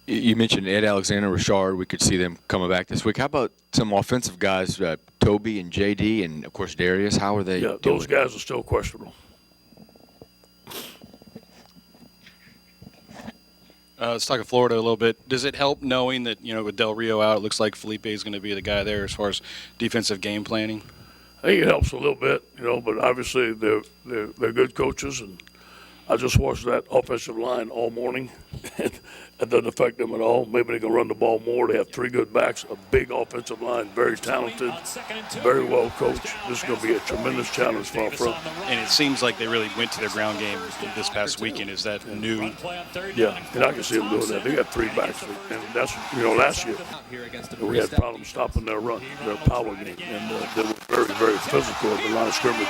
You mentioned Ed Alexander, Rashard. We could see them coming back this week. How about some offensive guys, Toby and J.D., and, of course, Darius? How are they doing? Those guys are still questionable. Let's talk of Florida a little bit. Does it help knowing that, with Del Rio out, it looks like Felipe is going to be the guy there as far as defensive game planning? I think it helps a little bit, but obviously they're good coaches, and I just watched that offensive line all morning. That doesn't affect them at all. Maybe they can run the ball more. They have 3 good backs, a big offensive line, very talented, very well coached. This is going to be a tremendous challenge for our front. And it seems like they really went to their ground game this past weekend. Is that new? Yeah, and I can see them doing that. They got 3 backs, and that's last year we had problems stopping their run, their power game, and they were very, very physical at the line of scrimmage.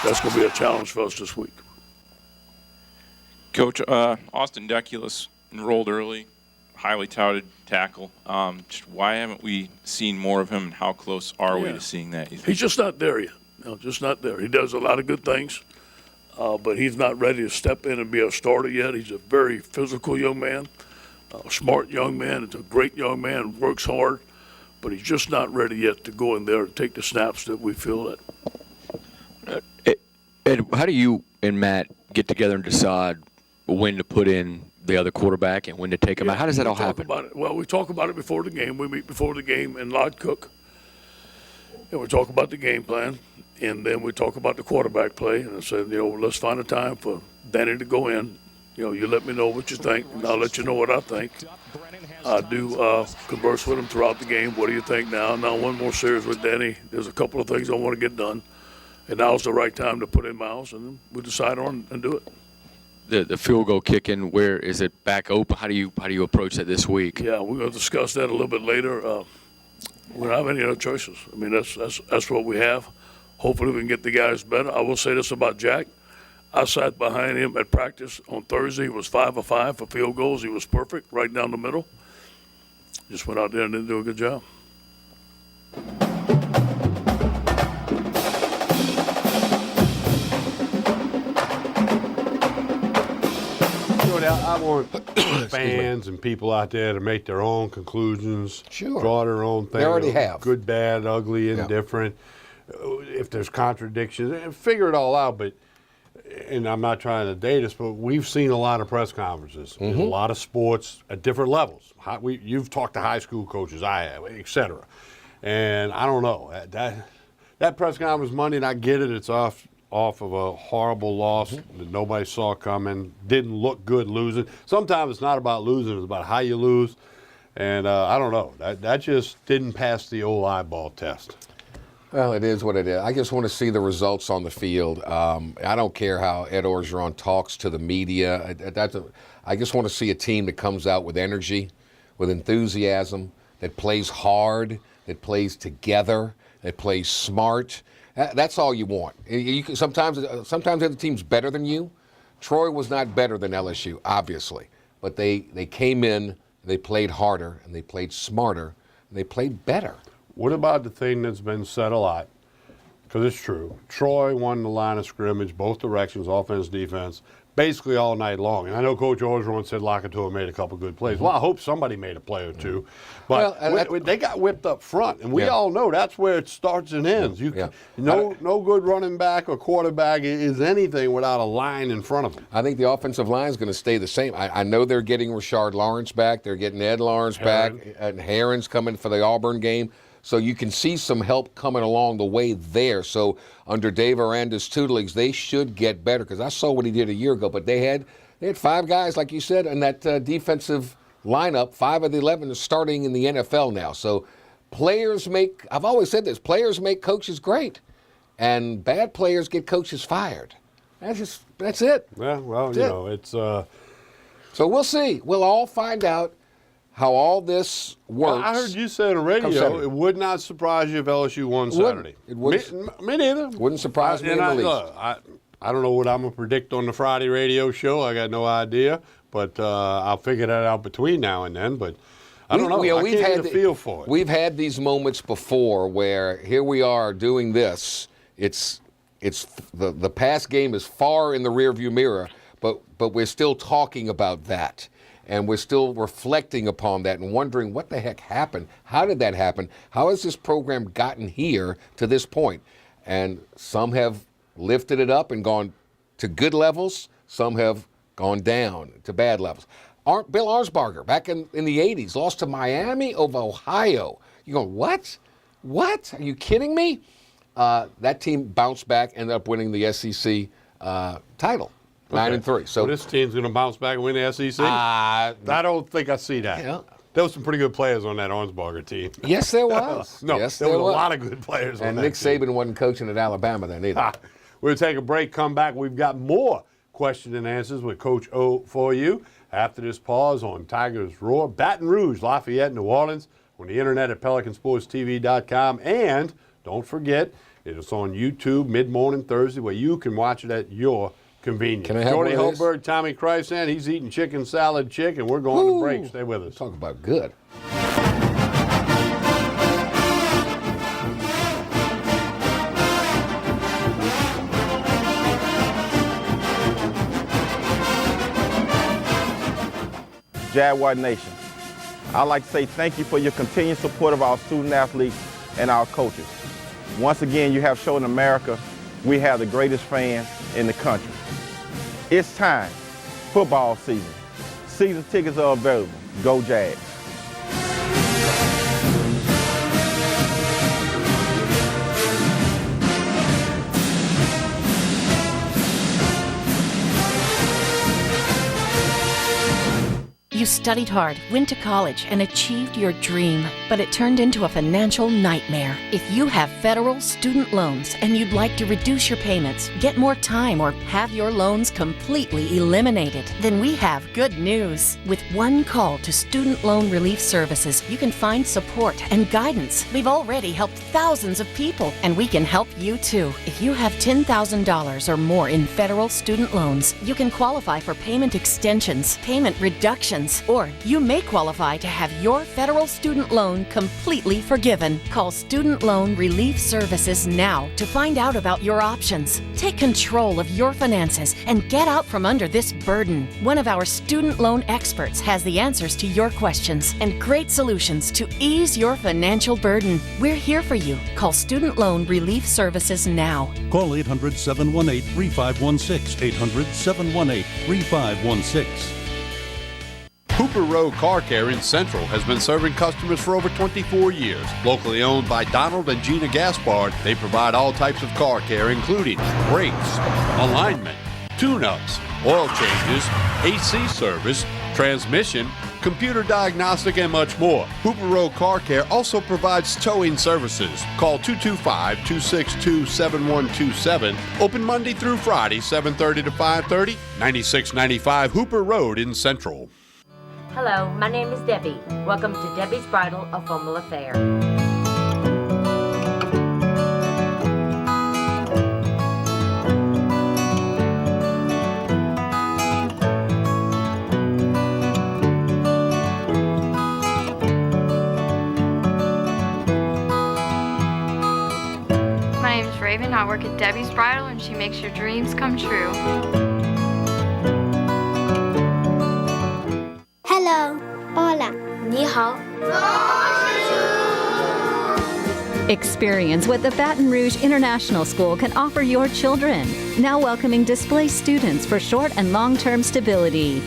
That's going to be a challenge for us this week. Coach, Austin Deculus enrolled early, highly touted tackle. Just why haven't we seen more of him, and how close are we to seeing that? He's just not there yet. Just not there. He does a lot of good things, but he's not ready to step in and be a starter yet. He's a very physical young man, a smart young man. He's a great young man, works hard, but he's just not ready yet to go in there and take the snaps that we feel that. Ed, how do you and Matt get together and decide when to put in the other quarterback and when to take him out? How does that all happen? Well, we talk about it before the game. We meet before the game in Lod Cook, and we talk about the game plan, and then we talk about the quarterback play. And I said, let's find a time for Danny to go in. You let me know what you think, and I'll let you know what I think. I do converse with him throughout the game. What do you think now? Now, one more series with Danny. There's a couple of things I want to get done. And now's the right time to put in Miles, and we decide on and do it. The field goal kicking, where is it back open? How do you approach that this week? Yeah, we're going to discuss that a little bit later. We don't have any other choices. I mean, that's what we have. Hopefully we can get the guys better. I will say this about Jack. I sat behind him at practice on Thursday. He was 5 of 5 for field goals. He was perfect, right down the middle. Just went out there and didn't do a good job. I want fans and people out there to make their own conclusions, draw their own thing. They already have. Good, bad, ugly, indifferent. If there's contradictions, figure it all out. But, and I'm not trying to date us, but we've seen a lot of press conferences in a lot of sports at different levels. You've talked to high school coaches, I have, et cetera. And I don't know. That press conference Monday, and I get it, it's off of a horrible loss that nobody saw coming, didn't look good losing. Sometimes it's not about losing, it's about how you lose. And I don't know, that just didn't pass the old eyeball test. Well, it is what it is. I just want to see the results on the field. I don't care how Ed Orgeron talks to the media. I just want to see a team that comes out with energy, with enthusiasm, that plays hard, that plays together, that plays smart. That's all you want. Sometimes the other team's better than you. Troy was not better than LSU, obviously. But they came in, they played harder, and they played smarter, and they played better. What about the thing that's been said a lot? Because it's true. Troy won the line of scrimmage, both directions, offense, defense, basically all night long. And I know Coach Orgeron said Locketua made a couple good plays. Well, I hope somebody made a play or two. But they got whipped up front, and we all know that's where it starts and ends. No good running back or quarterback is anything without a line in front of them. I think the offensive line is going to stay the same. I know they're getting Rashard Lawrence back. They're getting Ed Lawrence back. And Herron's coming for the Auburn game. So you can see some help coming along the way there. So under Dave Aranda's tutelage, they should get better, because I saw what he did a year ago. But they had 5 guys, like you said, in that defensive lineup. 5 of the 11 are starting in the NFL now. So I've always said this, players make coaches great, and bad players get coaches fired. That's it. Yeah, well, it's... So we'll see. We'll all find out how all this works. Well, I heard you say on the radio it would not surprise you if LSU won Saturday. It wouldn't. Me neither. Wouldn't surprise me in the least. Look, I don't know what I'm going to predict on the Friday radio show. I got no idea. But I'll figure that out between now and then. But I don't know. I can't get a feel for it. We've had these moments before where here we are doing this. It's the past game is far in the rearview mirror, but we're still talking about that. And we're still reflecting upon that and wondering what the heck happened. How did that happen? How has this program gotten here to this point? And some have lifted it up and gone to good levels. Some have gone down to bad levels. Bill Arnsparger, back in the 80s, lost to Miami of Ohio. You go, what? What? Are you kidding me? That team bounced back, ended up winning the SEC title. 9-3. So this team's going to bounce back and win the SEC? I don't think I see that. Yeah. There was some pretty good players on that Arnsparger team. Yes, there was. There was a lot of good players on that Nick Saban wasn't coaching at Alabama then either. We'll take a break, come back. We've got more questions and answers with Coach O for you after this pause on Tigers Roar, Baton Rouge, Lafayette, New Orleans, on the internet at PelicanSportsTV.com. And don't forget, it's on YouTube mid-morning Thursday, where you can watch it at your convenience. Jordy Holberg, Tommy Krysan, he's eating chicken salad chick, and we're going to break. Stay with us. Talk about good. Jaguar Nation, I'd like to say thank you for your continued support of our student athletes and our coaches. Once again, you have shown America we have the greatest fans in the country. It's time. Football season. Season tickets are available. Go Jags. You studied hard, went to college, and achieved your dream, but it turned into a financial nightmare. If you have federal student loans and you'd like to reduce your payments, get more time, or have your loans completely eliminated, then we have good news. With one call to Student Loan Relief Services, you can find support and guidance. We've already helped thousands of people, and we can help you too. If you have $10,000 or more in federal student loans, you can qualify for payment extensions, payment reductions, or you may qualify to have your federal student loan completely forgiven. Call Student Loan Relief Services now to find out about your options. Take control of your finances and get out from under this burden. One of our student loan experts has the answers to your questions and great solutions to ease your financial burden. We're here for you. Call Student Loan Relief Services now. Call 800-718-3516, 800-718-3516. Hooper Road Car Care in Central has been serving customers for over 24 years. Locally owned by Donald and Gina Gaspard, they provide all types of car care, including brakes, alignment, tune-ups, oil changes, AC service, transmission, computer diagnostic, and much more. Hooper Road Car Care also provides towing services. Call 225-262-7127. Open Monday through Friday, 7:30 to 5:30, 9695 Hooper Road in Central. Hello, my name is Debbie. Welcome to Debbie's Bridal, a Formal Affair. My name is Raven. I work at Debbie's Bridal, and she makes your dreams come true. Hello. Hola. Ni hao. Experience what the Baton Rouge International School can offer your children. Now welcoming displaced students for short and long-term stability.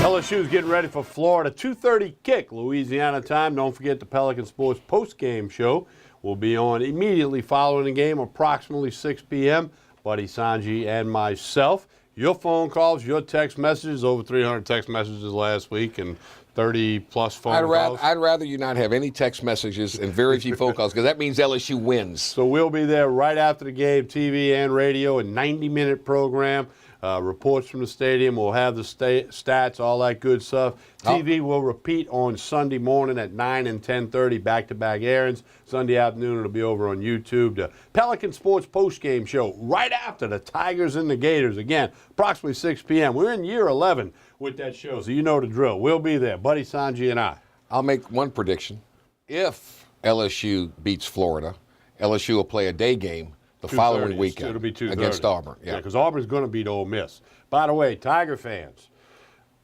LSU's getting ready for Florida. 2:30 kick, Louisiana time. Don't forget the Pelican Sports post-game show will be on immediately following the game, approximately 6 p.m. Buddy Sanji and myself. Your phone calls, your text messages, over 300 text messages last week and 30-plus phone calls. I'd rather you not have any text messages and very few phone calls, because that means LSU wins. So we'll be there right after the game, TV and radio, a 90-minute program. Reports from the stadium. We'll have the stats, all that good stuff. TV will repeat on Sunday morning at 9 and 10:30, back-to-back airings. Sunday afternoon, it'll be over on YouTube. The Pelican Sports postgame show right after the Tigers and the Gators. Again, approximately 6 p.m. We're in year 11 with that show, so you know the drill. We'll be there. Buddy Sanji and I. I'll make one prediction. If LSU beats Florida, LSU will play a day game the following weekend. It'll be 2:30 against Auburn. Yeah, because Auburn's going to beat Ole Miss. By the way, Tiger fans,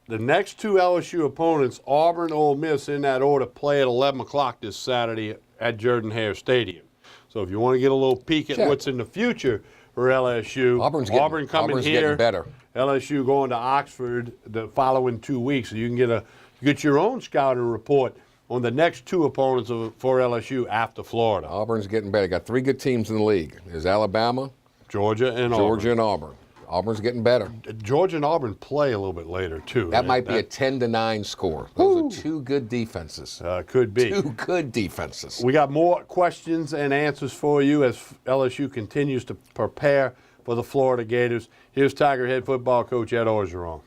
the next two LSU opponents, Auburn, Ole Miss, in that order, play at 11 o'clock this Saturday at Jordan-Hare Stadium. So if you want to get a little peek at what's in the future for LSU, Auburn coming here, getting better. LSU going to Oxford the following 2 weeks, so you can get your own scouting report on the next two opponents for LSU after Florida. Auburn's getting better. Got three good teams in the league. There's Alabama, Georgia, and Auburn. Auburn's getting better. Georgia and Auburn play a little bit later, too. That might be a 10-9 score. Those are two good defenses. Could be. Two good defenses. We got more questions and answers for you as LSU continues to prepare for the Florida Gators. Here's Tiger head football coach Ed Orgeron.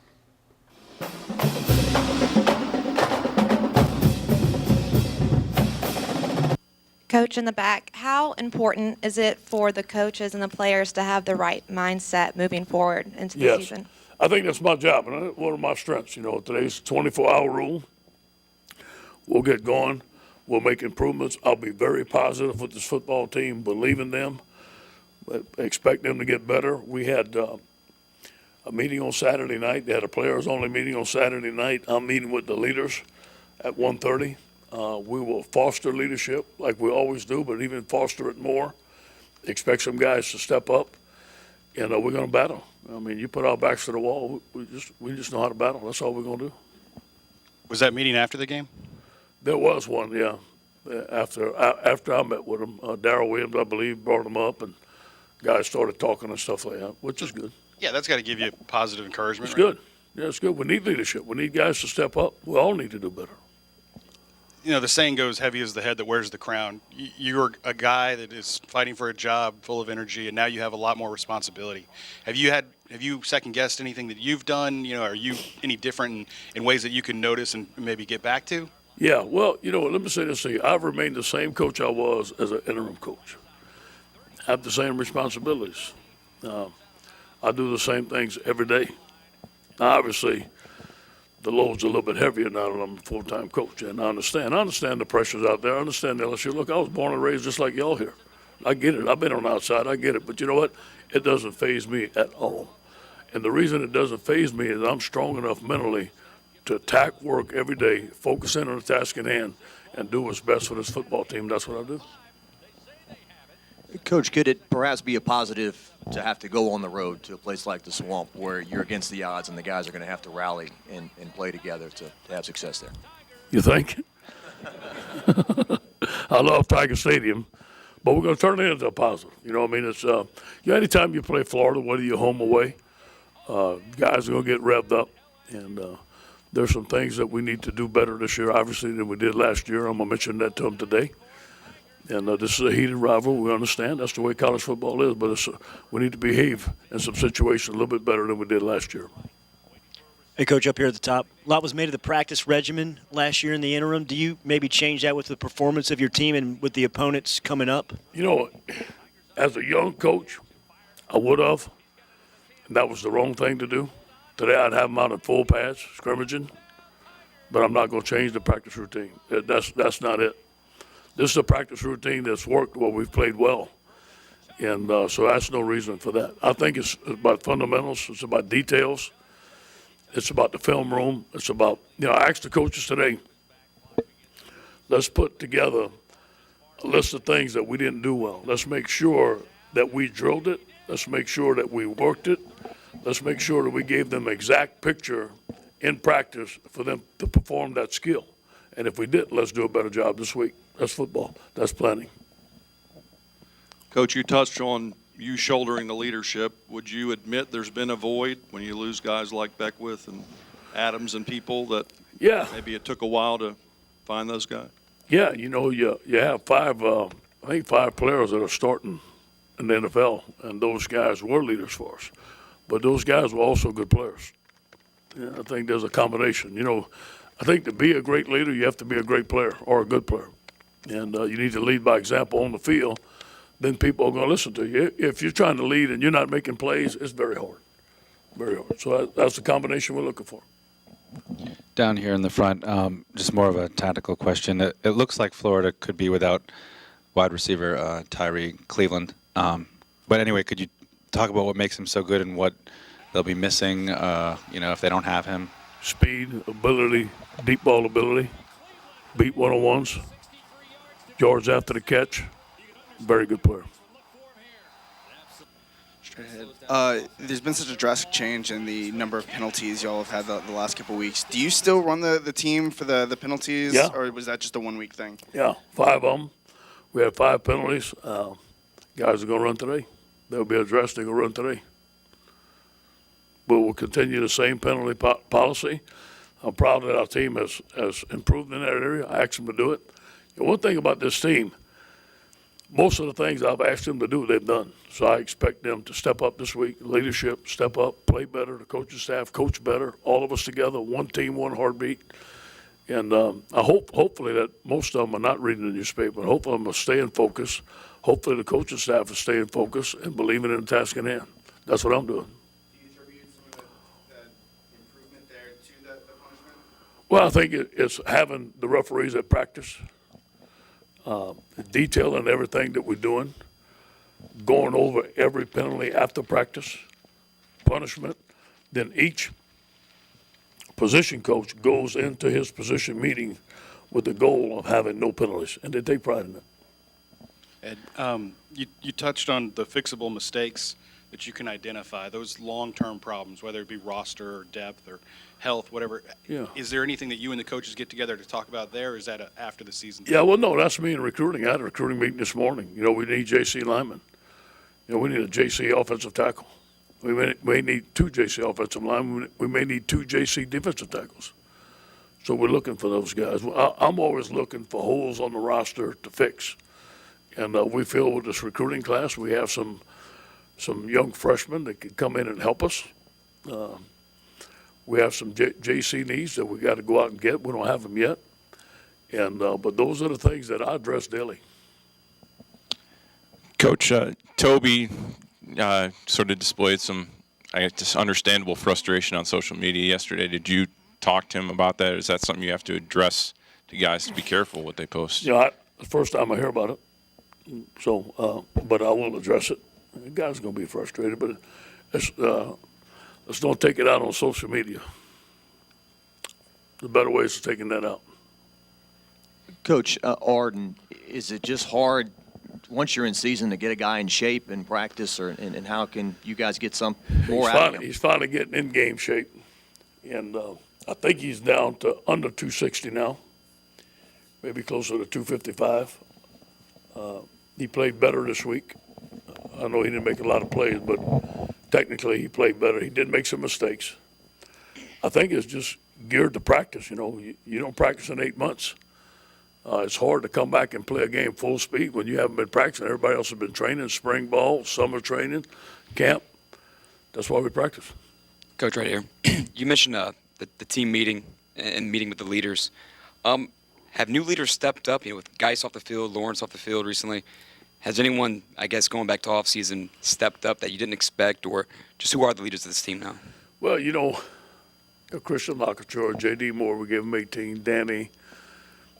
Coach in the back, how important is it for the coaches and the players to have the right mindset moving forward into the season? I think that's my job, and one of my strengths. Today's 24-hour rule. We'll get going. We'll make improvements. I'll be very positive with this football team, believe in them, expect them to get better. We had a meeting on Saturday night. They had a players-only meeting on Saturday night. I'm meeting with the leaders at 1:30. We will foster leadership like we always do, but even foster it more. Expect some guys to step up. And we're going to battle. I mean, you put our backs to the wall, we just know how to battle. That's all we're going to do. Was that meeting after the game? There was one, yeah. After I met with him, Darrell Williams, I believe, brought him up, and guys started talking and stuff like that, which is good. Yeah, that's got to give you positive encouragement. It's good. Yeah, it's good. We need leadership. We need guys to step up. We all need to do better. You know, the saying goes, heavy is the head that wears the crown. You're a guy that is fighting for a job, full of energy, and now you have a lot more responsibility. Have you second-guessed anything that you've done? You know, are you any different in ways that you can notice and maybe get back to? Yeah, well, you know, let me say this to you. I've remained the same coach I was as an interim coach. I have the same responsibilities. I do the same things every day. Now, obviously, the load's a little bit heavier now that I'm a full-time coach, and I understand. I understand the pressures out there. I understand the LSU. Look, I was born and raised just like y'all here. I get it. I've been on the outside. I get it. But you know what? It doesn't faze me at all. And the reason it doesn't faze me is I'm strong enough mentally to attack work every day, focus in on the task at hand, and do what's best for this football team. That's what I do. Coach, could it perhaps be a positive to have to go on the road to a place like the Swamp where you're against the odds and the guys are going to have to rally and play together to have success there? You think? I love Tiger Stadium, but we're going to turn it into a positive. You know what I mean? It's you know, anytime you play Florida, whether you're home or away, guys are going to get revved up, and there's some things that we need to do better this year, obviously, than we did last year. I'm going to mention that to them today. And this is a heated rivalry. We understand that's the way college football is, but we need to behave in some situations a little bit better than we did last year. Hey, Coach, up here at the top, a lot was made of the practice regimen last year in the interim. Do you maybe change that with the performance of your team and with the opponents coming up? You know, as a young coach, I would have, and that was the wrong thing to do. Today I'd have them out in full pads, scrimmaging, but I'm not going to change the practice routine. That's not it. This is a practice routine that's worked well. We've played well. And so that's no reason for that. I think it's about fundamentals. It's about details. It's about the film room. It's about, you know, I asked the coaches today, let's put together a list of things that we didn't do well. Let's make sure that we drilled it. Let's make sure that we worked it. Let's make sure that we gave them exact picture in practice for them to perform that skill. And if we did, let's do a better job this week. That's football. That's planning. Coach, you touched on you shouldering the leadership. Would you admit there's been a void when you lose guys like Beckwith and Adams and people that maybe it took a while to find those guys? Yeah, you know, you have five players that are starting in the NFL, and those guys were leaders for us. But those guys were also good players. Yeah, I think there's a combination. You know, I think to be a great leader, you have to be a great player or a good player. And you need to lead by example on the field. Then people are going to listen to you. If you're trying to lead and you're not making plays, it's very hard. Very hard. So that's the combination we're looking for. Down here in the front, just more of a tactical question. It looks like Florida could be without wide receiver Tyree Cleveland. But anyway, could you talk about what makes him so good and what they'll be missing, you know, if they don't have him? Speed, ability, deep ball ability, beat one-on-ones, yards after the catch. Very good player. Straight ahead. There's been such a drastic change in the number of penalties y'all have had the last couple of weeks. Do you still run the team for the penalties, or was that just a one-week thing? Yeah, 5 of them. We had 5 penalties. Guys are going to run today. They'll be addressed. They're going to run today. But we'll continue the same penalty policy. I'm proud that our team has improved in that area. I asked them to do it. And one thing about this team, most of the things I've asked them to do, they've done. So I expect them to step up this week. Leadership, step up, play better. The coaching staff, coach better. All of us together, one team, one heartbeat. And I hopefully that most of them are not reading the newspaper. Hopefully them are staying focused. Hopefully the coaching staff is staying focused and believing in the task at hand. That's what I'm doing. Well, I think it's having the referees at practice, detailing everything that we're doing, going over every penalty after practice, punishment. Then each position coach goes into his position meeting with the goal of having no penalties, and they take pride in it. Ed, you touched on the fixable mistakes that you can identify, those long-term problems, whether it be roster or depth or health, whatever. Yeah. Is there anything that you and the coaches get together to talk about there, or is that after the season? Yeah, well, no, that's me in recruiting. I had a recruiting meeting this morning. You know, we need JC linemen. You know, we need a JC offensive tackle. We may need 2 JC offensive linemen. We may need 2 JC defensive tackles. So we're looking for those guys. I'm always looking for holes on the roster to fix. And we feel with this recruiting class, we have some young freshmen that can come in and help us. We have some JC needs that we got to go out and get. We don't have them yet. And but those are the things that I address daily. Coach, Toby sort of displayed some, I guess, just understandable frustration on social media yesterday. Did you talk to him about that? Is that something you have to address to guys to be careful what they post? Yeah, the first time I hear about it. So, but I will address it. The guy's going to be frustrated, but let's don't take it out on social media. The better ways of taking that out. Coach Arden, is it just hard once you're in season to get a guy in shape in practice, and how can you guys get some more out of him? He's finally getting in game shape, and I think he's down to under 260 now, maybe closer to 255. He played better this week. I know he didn't make a lot of plays, but technically he played better. He did make some mistakes. I think it's just geared to practice. You know, you don't practice in 8 months. It's hard to come back and play a game full speed when you haven't been practicing. Everybody else has been training, spring ball, summer training, camp. That's why we practice. Coach, right here. You mentioned the team meeting and meeting with the leaders. Have new leaders stepped up, with Geis off the field, Lawrence off the field recently? Has anyone, I guess, going back to offseason, stepped up that you didn't expect, or just who are the leaders of this team now? Well, Christian Lockature, J.D. Moore, we gave him 18, Danny,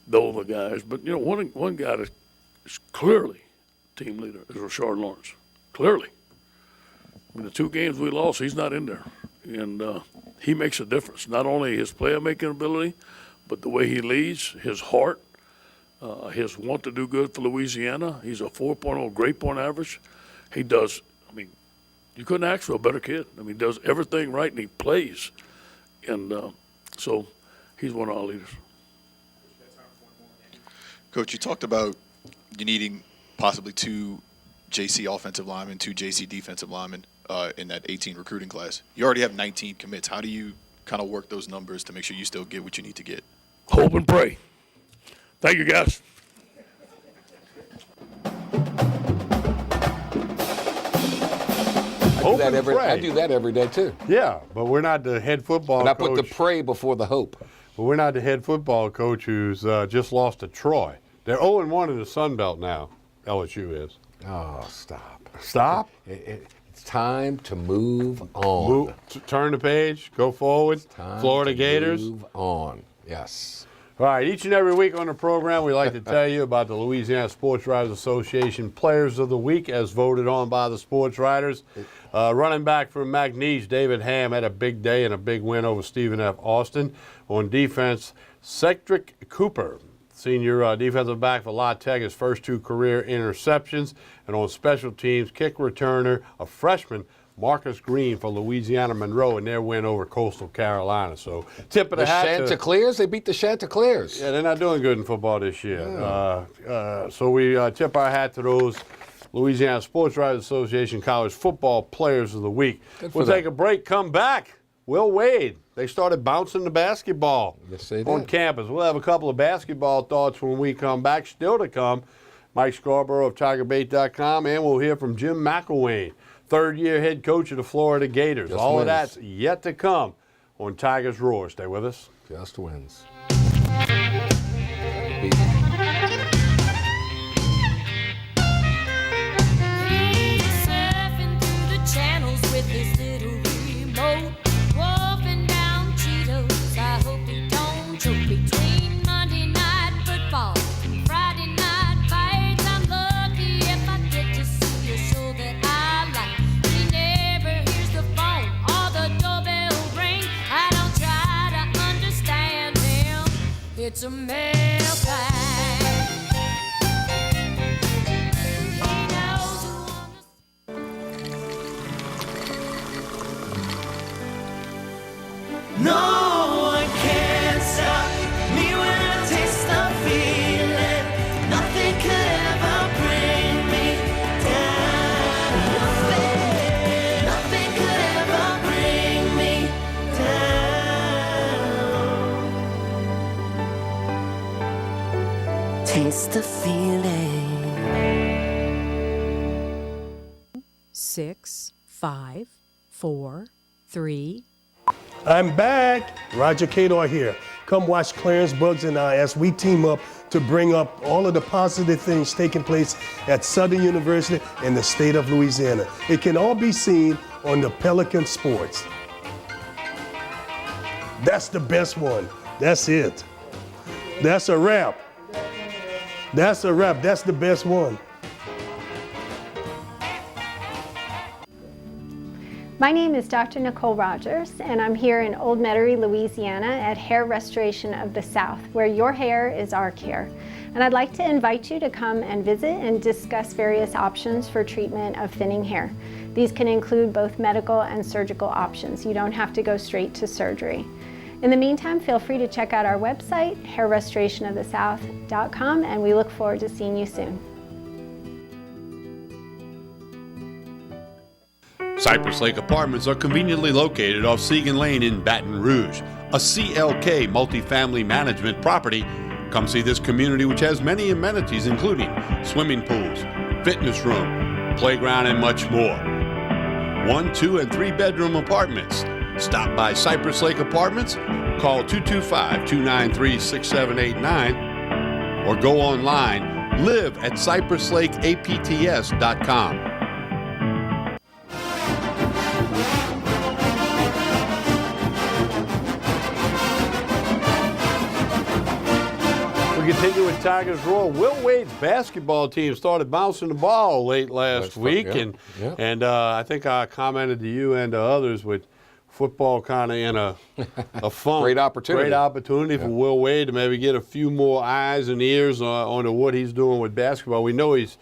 those are the guys. But, one guy that is clearly team leader is Rashard Lawrence. Clearly. In the 2 games we lost, he's not in there. And he makes a difference. Not only his player-making ability, but the way he leads, his heart, his want to do good for Louisiana. He's a 4.0 grade point average. He does, you couldn't ask for a better kid. He does everything right, and he plays. And so he's one of our leaders. Coach, you talked about you needing possibly 2 JC offensive linemen, 2 JC defensive linemen in that 18 recruiting class. You already have 19 commits. How do you kind of work those numbers to make sure you still get what you need to get? Hope and pray. Thank you, guys. I do that every day, too. Yeah, but we're not the head football coach. And I put the pray before the hope. But we're not the head football coach who's just lost to Troy. They're 0-1 in the Sun Belt now, LSU is. Oh, stop. Stop? It's time to move on. Turn the page, go forward. Florida Gators. Move on, yes. All right, each and every week on the program, we like to tell you about the Louisiana Sports Writers Association Players of the Week as voted on by the sports writers. Running back from McNeese, David Ham had a big day and a big win over Stephen F. Austin. On defense, Cedric Cooper, senior defensive back for La Tech, his first 2 career interceptions. And on special teams, kick returner, a freshman, Marcus Green for Louisiana Monroe in their win over Coastal Carolina. So tip of the hat to Chanticleers, they beat the Chanticleers. Yeah, they're not doing good in football this year. Yeah. So we tip our hat to those Louisiana Sports Writers Association College Football Players of the Week. We'll take a break, come back. Will Wade, they started bouncing the basketball on campus. We'll have a couple of basketball thoughts when we come back. Still to come, Mike Scarborough of TigerBait.com, and we'll hear from Jim McElwain, third-year head coach of the Florida Gators. All of that's yet to come on Tigers Roar. Stay with us. Just wins. Surfing through the channels with his little remote, wolfing down Cheetos. I hope he don't choke between Monday night football and Friday night fights. I'm lucky if I get to see a show that I like. He never hears the phone or the doorbell ring. I don't try to understand him. It's a male plan. taste the feeling. 6, 5, 4, 3. I'm back. Roger Cador here. Come watch Clarence Bugs and I as we team up to bring up all of the positive things taking place at Southern University in the state of Louisiana. It can all be seen on the Pelican Sports. That's the best one. That's it. That's a wrap. That's a wrap. That's the best one. My name is Dr. Nicole Rogers, and I'm here in Old Metairie, Louisiana at Hair Restoration of the South, where your hair is our care. And I'd like to invite you to come and visit and discuss various options for treatment of thinning hair. These can include both medical and surgical options. You don't have to go straight to surgery. In the meantime, feel free to check out our website, hairrestorationofthesouth.com, and we look forward to seeing you soon. Cypress Lake Apartments are conveniently located off Segan Lane in Baton Rouge, a CLK multifamily management property. Come see this community, which has many amenities including swimming pools, fitness room, playground, and much more. 1, 2, and 3 bedroom apartments. Stop by Cypress Lake Apartments, call 225-293-6789, or go online, live at cypresslakeapts.com. We continue with Tigers Roar. Will Wade's basketball team started bouncing the ball late last week, and I think I commented to you and to others with football kind of in a funk. Great opportunity. Great opportunity for Will Wade to maybe get a few more eyes and ears onto what he's doing with basketball. We know he's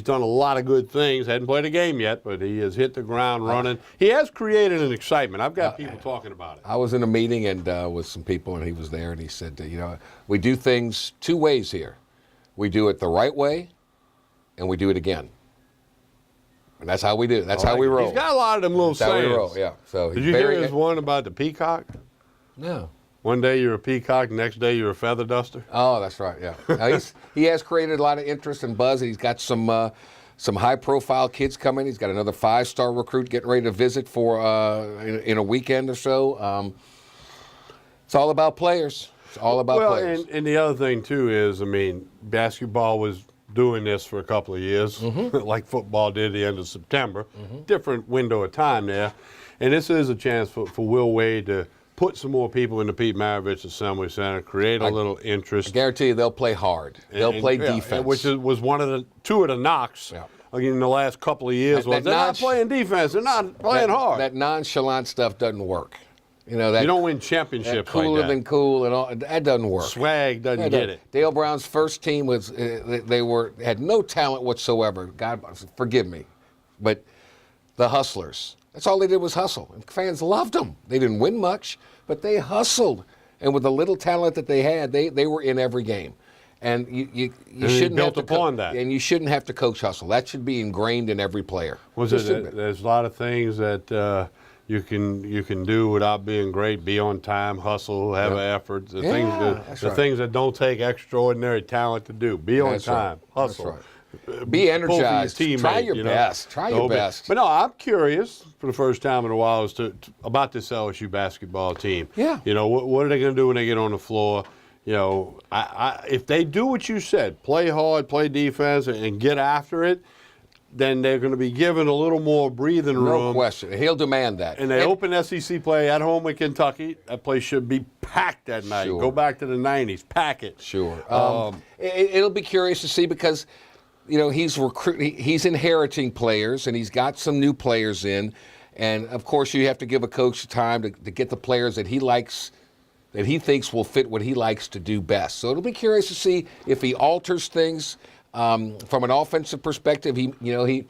done a lot of good things. Hadn't played a game yet, but he has hit the ground running. He has created an excitement. I've got people talking about it. I was in a meeting and with some people, and he was there, and he said, we do things 2 ways here. We do it the right way, and we do it again. And that's how we do it. That's how we roll. He's got a lot of them little That's how we sayings. roll, yeah. So did you hear his one about the peacock? No. One day you're a peacock, the next day you're a feather duster. Oh, that's right, yeah. Now he has created a lot of interest and buzz. He's got some high-profile kids coming. He's got another 5-star recruit getting ready to visit for in a weekend or so. It's all about players. It's all about players. And the other thing, too, is, basketball was doing this for a couple of years, like football did at the end of September. Different window of time there. And this is a chance for Will Wade to put some more people in the Pete Maravich Assembly Center, create a little interest. I guarantee you they'll play hard. They'll play defense. Which was two of the knocks in the last couple of years. They're not playing defense. They're not playing hard. That nonchalant stuff doesn't work. You don't win championships cooler like that. than cool and all. That doesn't work. Swag doesn't get it. Dale Brown's first team was had no talent whatsoever. God forgive me, but the hustlers. That's all they did was hustle. And fans loved them. They didn't win much, but they hustled. And with the little talent that they had, they were in every game. And you shouldn't have to upon that. And you shouldn't have to coach hustle. That should be ingrained in every player. There's a lot of things that you can do without being great. Be on time, hustle, have an effort. The things that don't take extraordinary talent to do. Be on time, hustle. That's right. Be energized. Try your best. Try your best. But no, I'm curious for the first time in a while about this LSU basketball team. Yeah. What are they going to do when they get on the floor? If they do what you said, play hard, play defense, and get after it, then they're going to be given a little more breathing room. No question. He'll demand that. And they open SEC play at home in Kentucky. That place should be packed that night. Sure. Go back to the 90s. Pack it. Sure. It'll be curious to see because he's inheriting players, and he's got some new players in. And, of course, you have to give a coach time to get the players that he likes, that he thinks will fit what he likes to do best. So it'll be curious to see if he alters things from an offensive perspective. He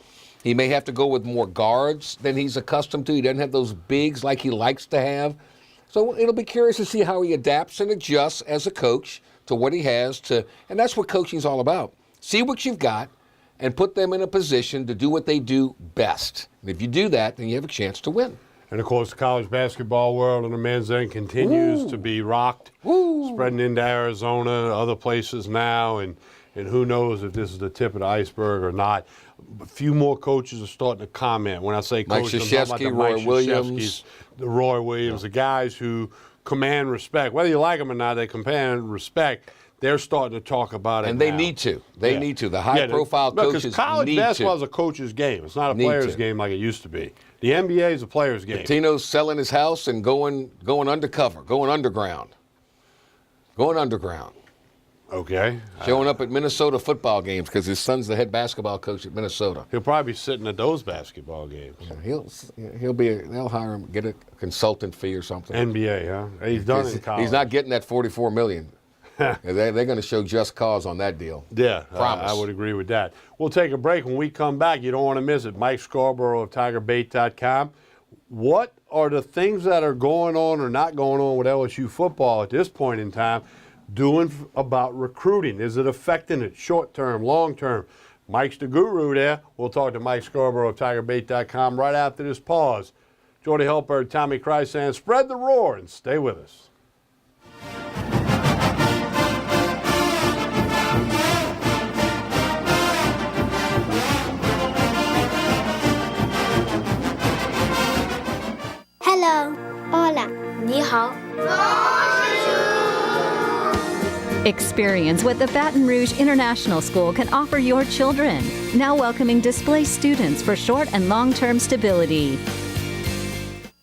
may have to go with more guards than he's accustomed to. He doesn't have those bigs like he likes to have. So it'll be curious to see how he adapts and adjusts as a coach to what he has and that's what coaching is all about. See what you've got and put them in a position to do what they do best. And if you do that, then you have a chance to win. And, of course, the college basketball world on the men's end continues to be rocked, spreading into Arizona, other places now. And and who knows if this is the tip of the iceberg or not. A few more coaches are starting to comment. When I say Mike coaches, I'm talking about Krzyzewski, the Roy Williams. the Roy Williams, the guys who command respect. Whether you like them or not, they command respect. They're starting to talk about it And they now. need to. They need to. The high-profile Because coaches college need basketball to. is a coach's game. It's not a Need player's to. game like it used to be. The NBA is a player's game. Tino's selling his house and going undercover, going underground. Going underground. Okay. Showing up at Minnesota football games because his son's the head basketball coach at Minnesota. He'll probably be sitting at those basketball games. They'll hire him, get a consultant fee or something. NBA, huh? He's done in college. He's not getting that $44 million. They're going to show just cause on that deal. Yeah, Promise. I would agree with that. We'll take a break. When we come back, you don't want to miss it. Mike Scarborough of TigerBait.com. What are the things that are going on or not going on with LSU football at this point in time doing about recruiting? Is it affecting it short term, long term? Mike's the guru there. We'll talk to Mike Scarborough of TigerBait.com right after this pause. Jordy Helper, Tommy Krysan, spread the roar and stay with us. Hello. Hola. 你好. Experience what the Baton Rouge International School can offer your children. Now welcoming displaced students for short and long-term stability.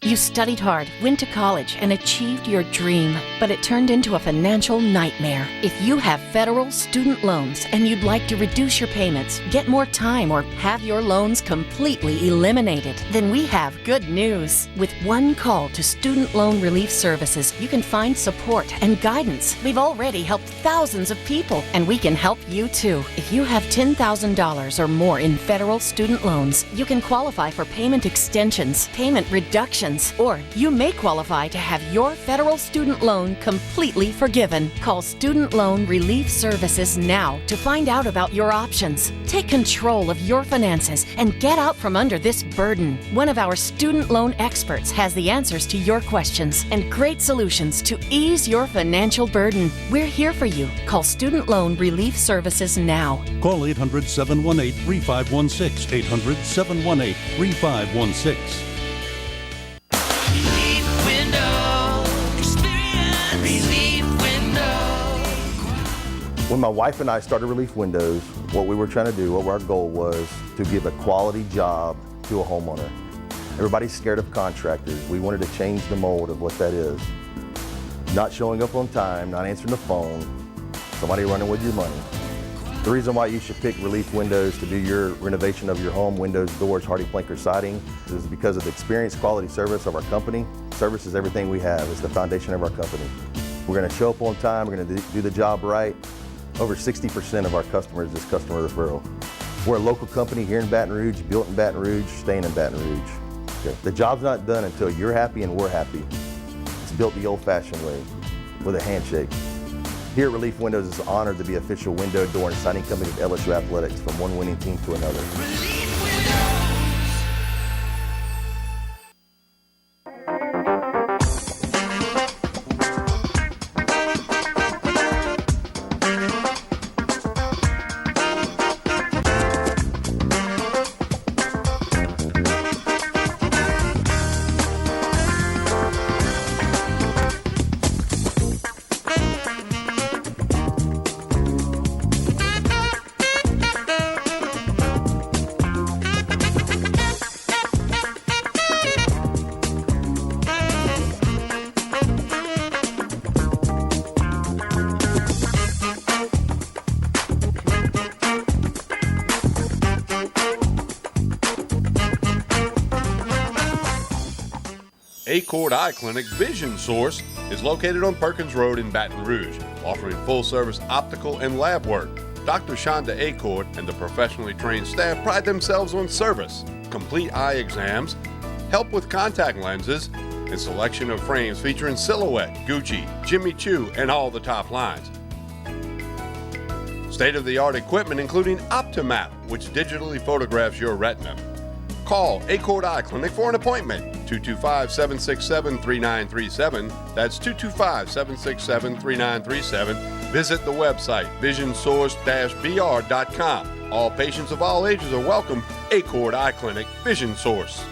You studied hard, went to college, and achieved your dream, but it turned into a financial nightmare. If you have federal student loans and you'd like to reduce your payments, get more time, or have your loans completely eliminated, then we have good news. With one call to Student Loan Relief Services, you can find support and guidance. We've already helped thousands of people, and we can help you too. If you have $10,000 or more in federal student loans, you can qualify for payment extensions, payment reductions, or you may qualify to have your federal student loan completely forgiven. Call Student Loan Relief Services now to find out about your options. Take control of your finances and get out from under this burden. One of our student loan experts has the answers to your questions and great solutions to ease your financial burden. We're here for you. Call Student Loan Relief Services now. Call 800-718-3516. 800-718-3516. When my wife and I started Relief Windows, what we were trying to do, what our goal was to give a quality job to a homeowner. Everybody's scared of contractors. We wanted to change the mold of what that is. Not showing up on time, not answering the phone, somebody running with your money. The reason why you should pick Relief Windows to do your renovation of your home, windows, doors, hardy plank, or siding, is because of the experience, quality service of our company. Service is everything we have. It's the foundation of our company. We're going to show up on time. We're going to do the job right. Over 60% of our customers is customer referral. We're a local company here in Baton Rouge, built in Baton Rouge, staying in Baton Rouge. Okay. The job's not done until you're happy and we're happy. It's built the old-fashioned way, with a handshake. Here at Relief Windows, it's an honor to be official window, door, and siding company of LSU Athletics, from one winning team to another. Acord Eye Clinic Vision Source is located on Perkins Road in Baton Rouge, offering full-service optical and lab work. Dr. Shonda Acord and the professionally trained staff pride themselves on service, complete eye exams, help with contact lenses, and selection of frames featuring Silhouette, Gucci, Jimmy Choo, and all the top lines. State-of-the-art equipment including OptiMap, which digitally photographs your retina. Call Acord Eye Clinic for an appointment. 225-767-3937. That's 225-767-3937. Visit the website visionsource-br.com. All patients of all ages are welcome. Accord Eye Clinic, Vision Source.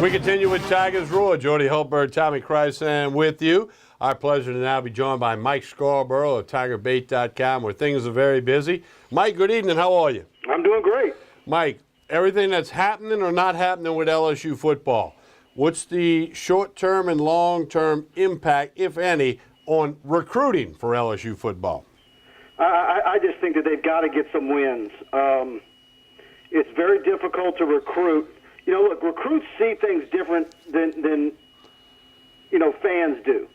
We continue with Tigers Roar. Jody Hultberg, Tommy Krysan with you. Our pleasure to now be joined by Mike Scarborough of TigerBait.com, where things are very busy. Mike, good evening. How are you? I'm doing great. Mike, everything that's happening or not happening with LSU football, what's the short-term and long-term impact, if any, on recruiting for LSU football? I just think that they've got to get some wins. It's very difficult to recruit. You know, look, recruits see things different than fans do.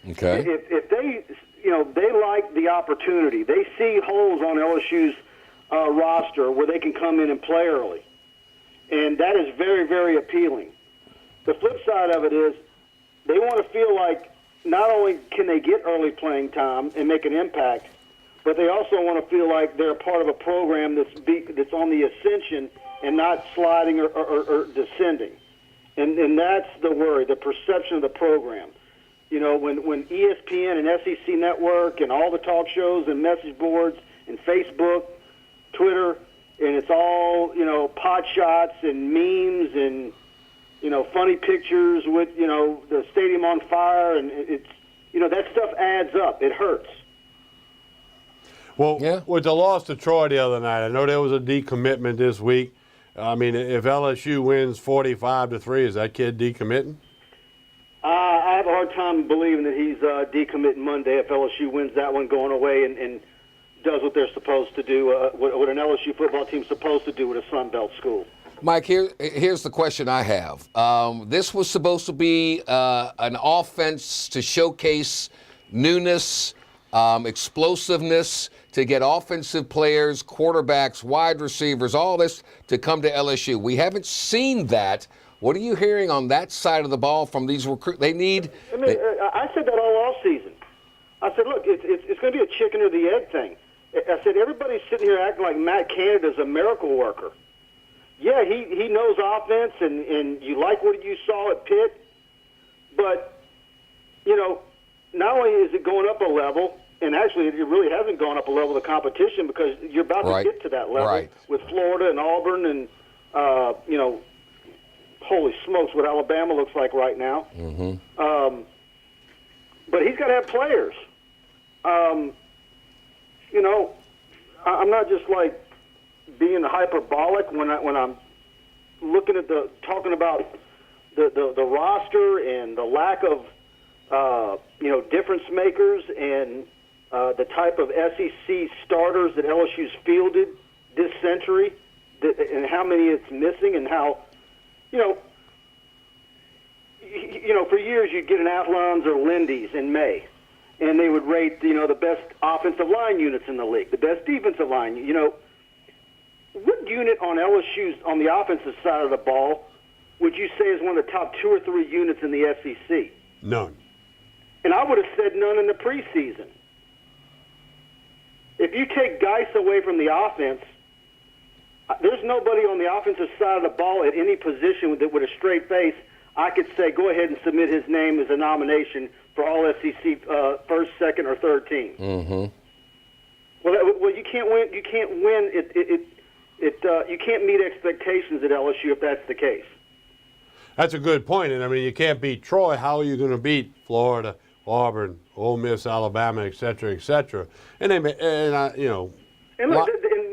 Okay. If they, they like the opportunity. They see holes on LSU's roster where they can come in and play early. And that is very, very appealing. The flip side of it is they want to feel like not only can they get early playing time and make an impact, but they also want to feel like they're a part of a program that's on the ascension and not sliding or descending. And that's the worry, the perception of the program. You know, when ESPN and SEC Network and all the talk shows and message boards and Facebook, Twitter, and it's all, pot shots and memes and, funny pictures with, the stadium on fire, and it's, that stuff adds up. It hurts. Well, with the loss to Troy the other night, I know there was a decommitment this week. I mean, if LSU wins 45-3, is that kid decommitting? I have a hard time believing that he's decommitting Monday if LSU wins that one going away and does what they're supposed to do, what an LSU football team's supposed to do with a Sun Belt school. Mike, here's the question I have. This was supposed to be an offense to showcase newness, explosiveness, to get offensive players, quarterbacks, wide receivers, all this to come to LSU. We haven't seen that. What are you hearing on that side of the ball from these recruits? They need. I said that all season. I said, look, it's going to be a chicken or the egg thing. I said everybody's sitting here acting like Matt Canada's a miracle worker. Yeah, he knows offense, and you like what you saw at Pitt, but not only is it going up a level. And actually, it really hasn't gone up a level of competition because you're about to get to that level with Florida and Auburn and, holy smokes, what Alabama looks like right now. Mm-hmm. But he's got to have players. I'm not just like being hyperbolic when I'm looking at talking about the roster and the lack of difference makers and the type of SEC starters that LSU's fielded this century, and how many it's missing, and how, for years you'd get an Athlons or Lindy's in May, and they would rate, the best offensive line units in the league, the best defensive line. What unit on LSU's, on the offensive side of the ball, would you say is one of the top 2 or 3 units in the SEC? None. And I would have said none in the preseason. If you take Geis away from the offense, there's nobody on the offensive side of the ball at any position with a straight face. I could say, go ahead and submit his name as a nomination for all SEC first, second, or third team. Mm-hmm. Well, you can't win. You can't win. You can't meet expectations at LSU if that's the case. That's a good point. And I mean, you can't beat Troy. How are you going to beat Florida, Auburn, Ole Miss, Alabama, et cetera, et cetera? And look, and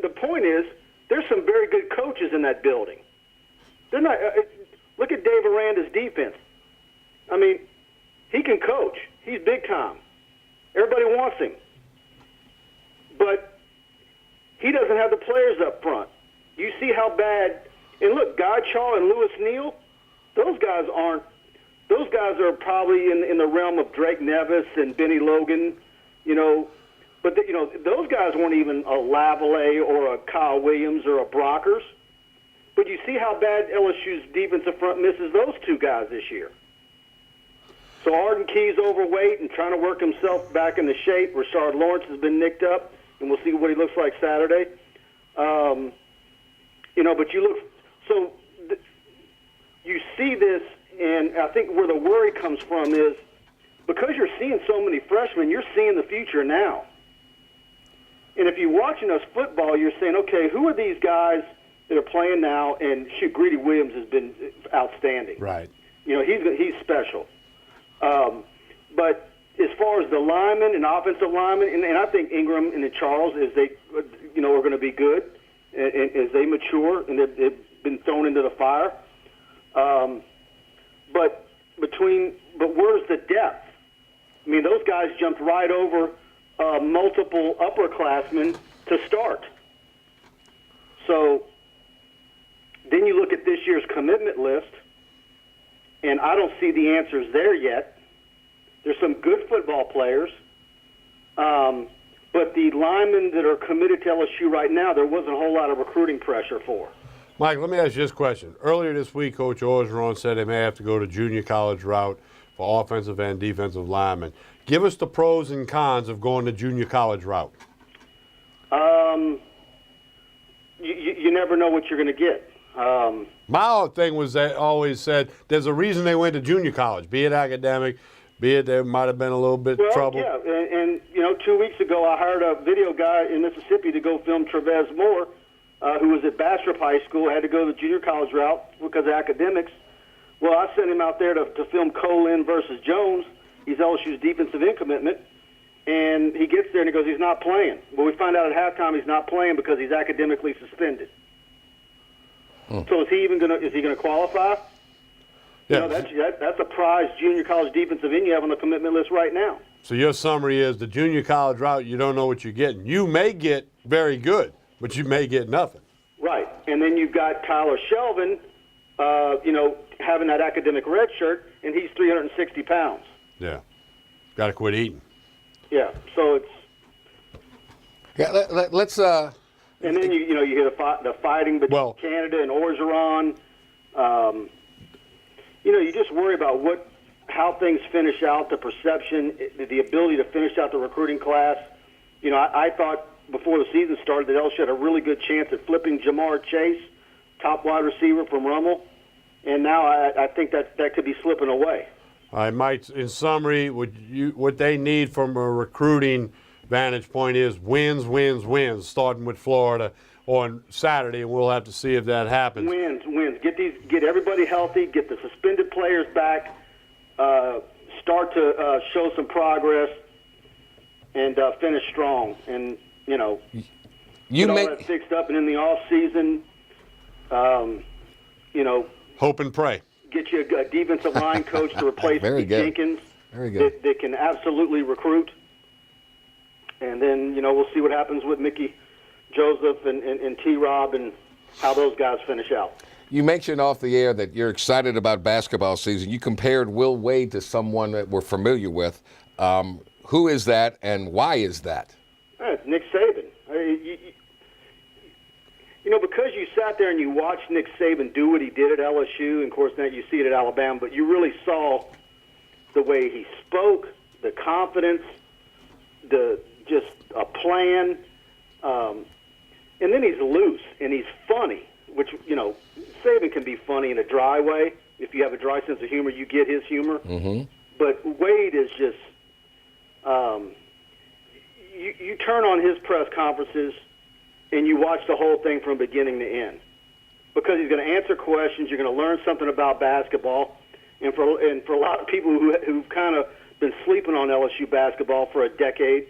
the point is, there's some very good coaches in that building. They're not. Look at Dave Aranda's defense. I mean, he can coach. He's big time. Everybody wants him. But he doesn't have the players up front. You see how bad. And look, Godchaw and Lewis Neal, those guys are probably in the realm of Drake Nevis and Benny Logan, But those guys weren't even a Lavallee or a Kyle Williams or a Brockers. But you see how bad LSU's defensive front misses those 2 guys this year. So Arden Key's overweight and trying to work himself back into shape. Rashard Lawrence has been nicked up. and we'll see what he looks like Saturday. But you look, so you see this, and I think where the worry comes from is because you're seeing so many freshmen, you're seeing the future now. And if you're watching us football, you're saying, okay, who are these guys that are playing now? And shoot, Greedy Williams has been outstanding. Right. He's special. But as far as the linemen and offensive linemen, and I think Ingram and Charles, as they, are going to be good, and as they mature and they've been thrown into the fire. But where's the depth? I mean, those guys jumped right over multiple upperclassmen to start. So then you look at this year's commitment list, and I don't see the answers there yet. There's some good football players, but the linemen that are committed to LSU right now, there wasn't a whole lot of recruiting pressure for. Mike, let me ask you this question. Earlier this week, Coach Orgeron said they may have to go to junior college route for offensive and defensive linemen. Give us the pros and cons of going the junior college route. You never know what you're going to get. My thing was that always said there's a reason they went to junior college, be it academic, be it there might have been a little bit of trouble. Yeah, and 2 weeks ago I hired a video guy in Mississippi to go film Trevez Moore, who was at Bastrop High School, had to go the junior college route because of academics. Well, I sent him out there to film Colin versus Jones. He's LSU's defensive end commitment. And he gets there and he goes, he's not playing. Well, we find out at halftime he's not playing because he's academically suspended. So is he going to qualify? Yeah. That's a prize junior college defensive end you have on the commitment list right now. So your summary is the junior college route, you don't know what you're getting. You may get very good, but you may get nothing. Right. And then you've got Tyler Shelvin, having that academic red shirt, and he's 360 pounds. Yeah. Got to quit eating. Yeah. So it's. Yeah. Let's. And then you hear the fighting between Canada and Orgeron. You just worry about how things finish out, the perception, the ability to finish out the recruiting class. I thought before the season started that LSU had a really good chance at flipping Jamar Chase, top wide receiver from Rummel, and now I think that could be slipping away. All right, Mike, in summary, what they need from a recruiting vantage point is wins, starting with Florida on Saturday, and we'll have to see if that happens. Wins. Get everybody healthy, get the suspended players back, start to show some progress, and finish strong. And get all that fixed up, and in the off season, hope and pray. Get you a defensive line coach to replace Jenkins. Very good. That can absolutely recruit. And then, we'll see what happens with Mickey Joseph and T-Rob and how those guys finish out. You mentioned off the air that you're excited about basketball season. You compared Will Wade to someone that we're familiar with. Who is that, and why is that? It's Nick Saban. Because you sat there and you watched Nick Saban do what he did at LSU, and of course now you see it at Alabama, but you really saw the way he spoke, the confidence, just a plan, and then he's loose and he's funny, which, Saban can be funny in a dry way. If you have a dry sense of humor, you get his humor. Mm-hmm. But Wade is just, you turn on his press conferences and you watch the whole thing from beginning to end. Because he's going to answer questions, you're going to learn something about basketball. And for a lot of people who've kind of been sleeping on LSU basketball for a decade,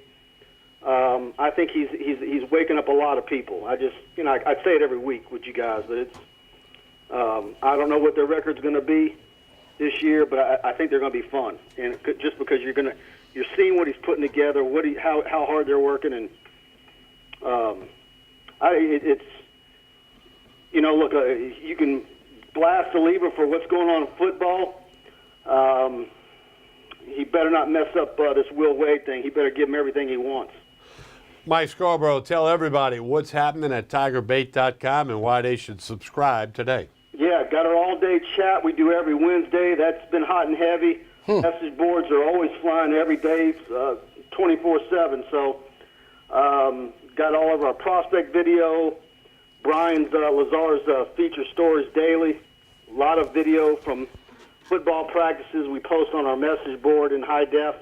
I think he's waking up a lot of people. I just, I say it every week with you guys, but it's, I don't know what their record's going to be this year, but I think they're going to be fun. And just because you're seeing what he's putting together, how hard they're working, and it's, look, you can blast the lever for what's going on in football. He better not mess up this Will Wade thing. He better give him everything he wants. Mike Scarborough, tell everybody what's happening at TigerBait.com and why they should subscribe today. Yeah, got our all-day chat we do every Wednesday. That's been hot and heavy. Message boards are always flying every day, 24/7. So got all of our prospect video, Brian's Lazar's feature stories daily, a lot of video from football practices we post on our message board in high def.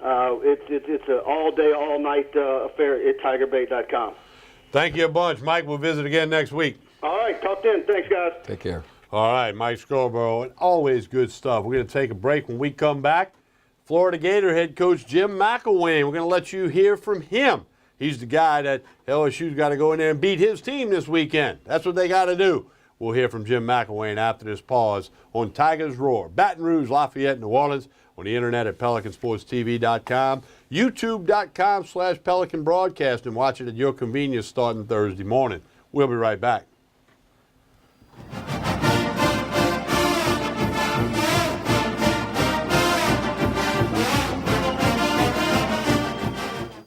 It's an all-day, all-night affair at tigerbait.com. Thank you a bunch, Mike. We'll visit again next week. All right, talk then. Thanks, guys. Take care. All right, Mike Scarborough, and always good stuff. We're going to take a break. When we come back, Florida Gator head coach Jim McElwain, we're going to let you hear from him. He's the guy that LSU's got to go in there and beat his team this weekend. That's what they got to do. We'll hear from Jim McElwain after this pause on Tigers Roar, Baton Rouge, Lafayette, New Orleans, on the internet at PelicanSportsTV.com, YouTube.com/Pelican Broadcast, and watch it at your convenience starting Thursday morning. We'll be right back.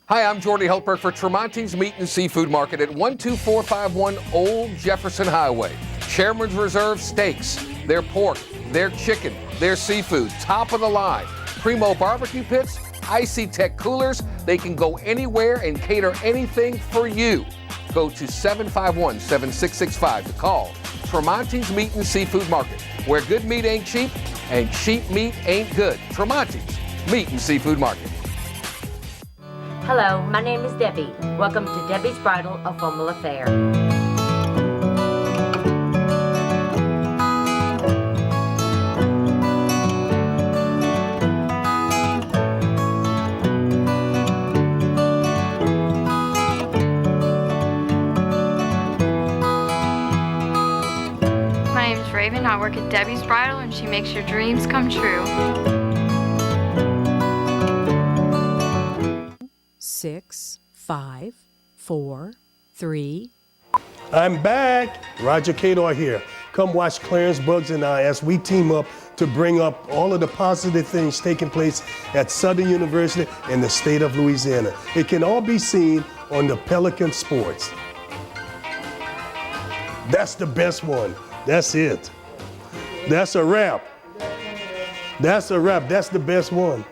Hi, I'm Jordy Hultberg for Tremonti's Meat and Seafood Market at 12451 Old Jefferson Highway. Chairman's Reserve steaks, their pork, their chicken, their seafood, top of the line. Primo barbecue pits, Icy Tech coolers. They can go anywhere and cater anything for you. Go to 751-7665 to call Tremonti's Meat and Seafood Market, where good meat ain't cheap and cheap meat ain't good. Tremonti's Meat and Seafood Market. Hello, my name is Debbie. Welcome to Debbie's Bridal, a Formal Affair. My name is Raven. I work at Debbie's Bridal, and she makes your dreams come true. 6, 5, 4, 3. I'm back. Roger Cador here. Come watch Clarence Bugs and I as we team up to bring up all of the positive things taking place at Southern University in the state of Louisiana. It can all be seen on the Pelican Sports. That's the best one. That's it. That's a wrap. That's a wrap. That's the best one.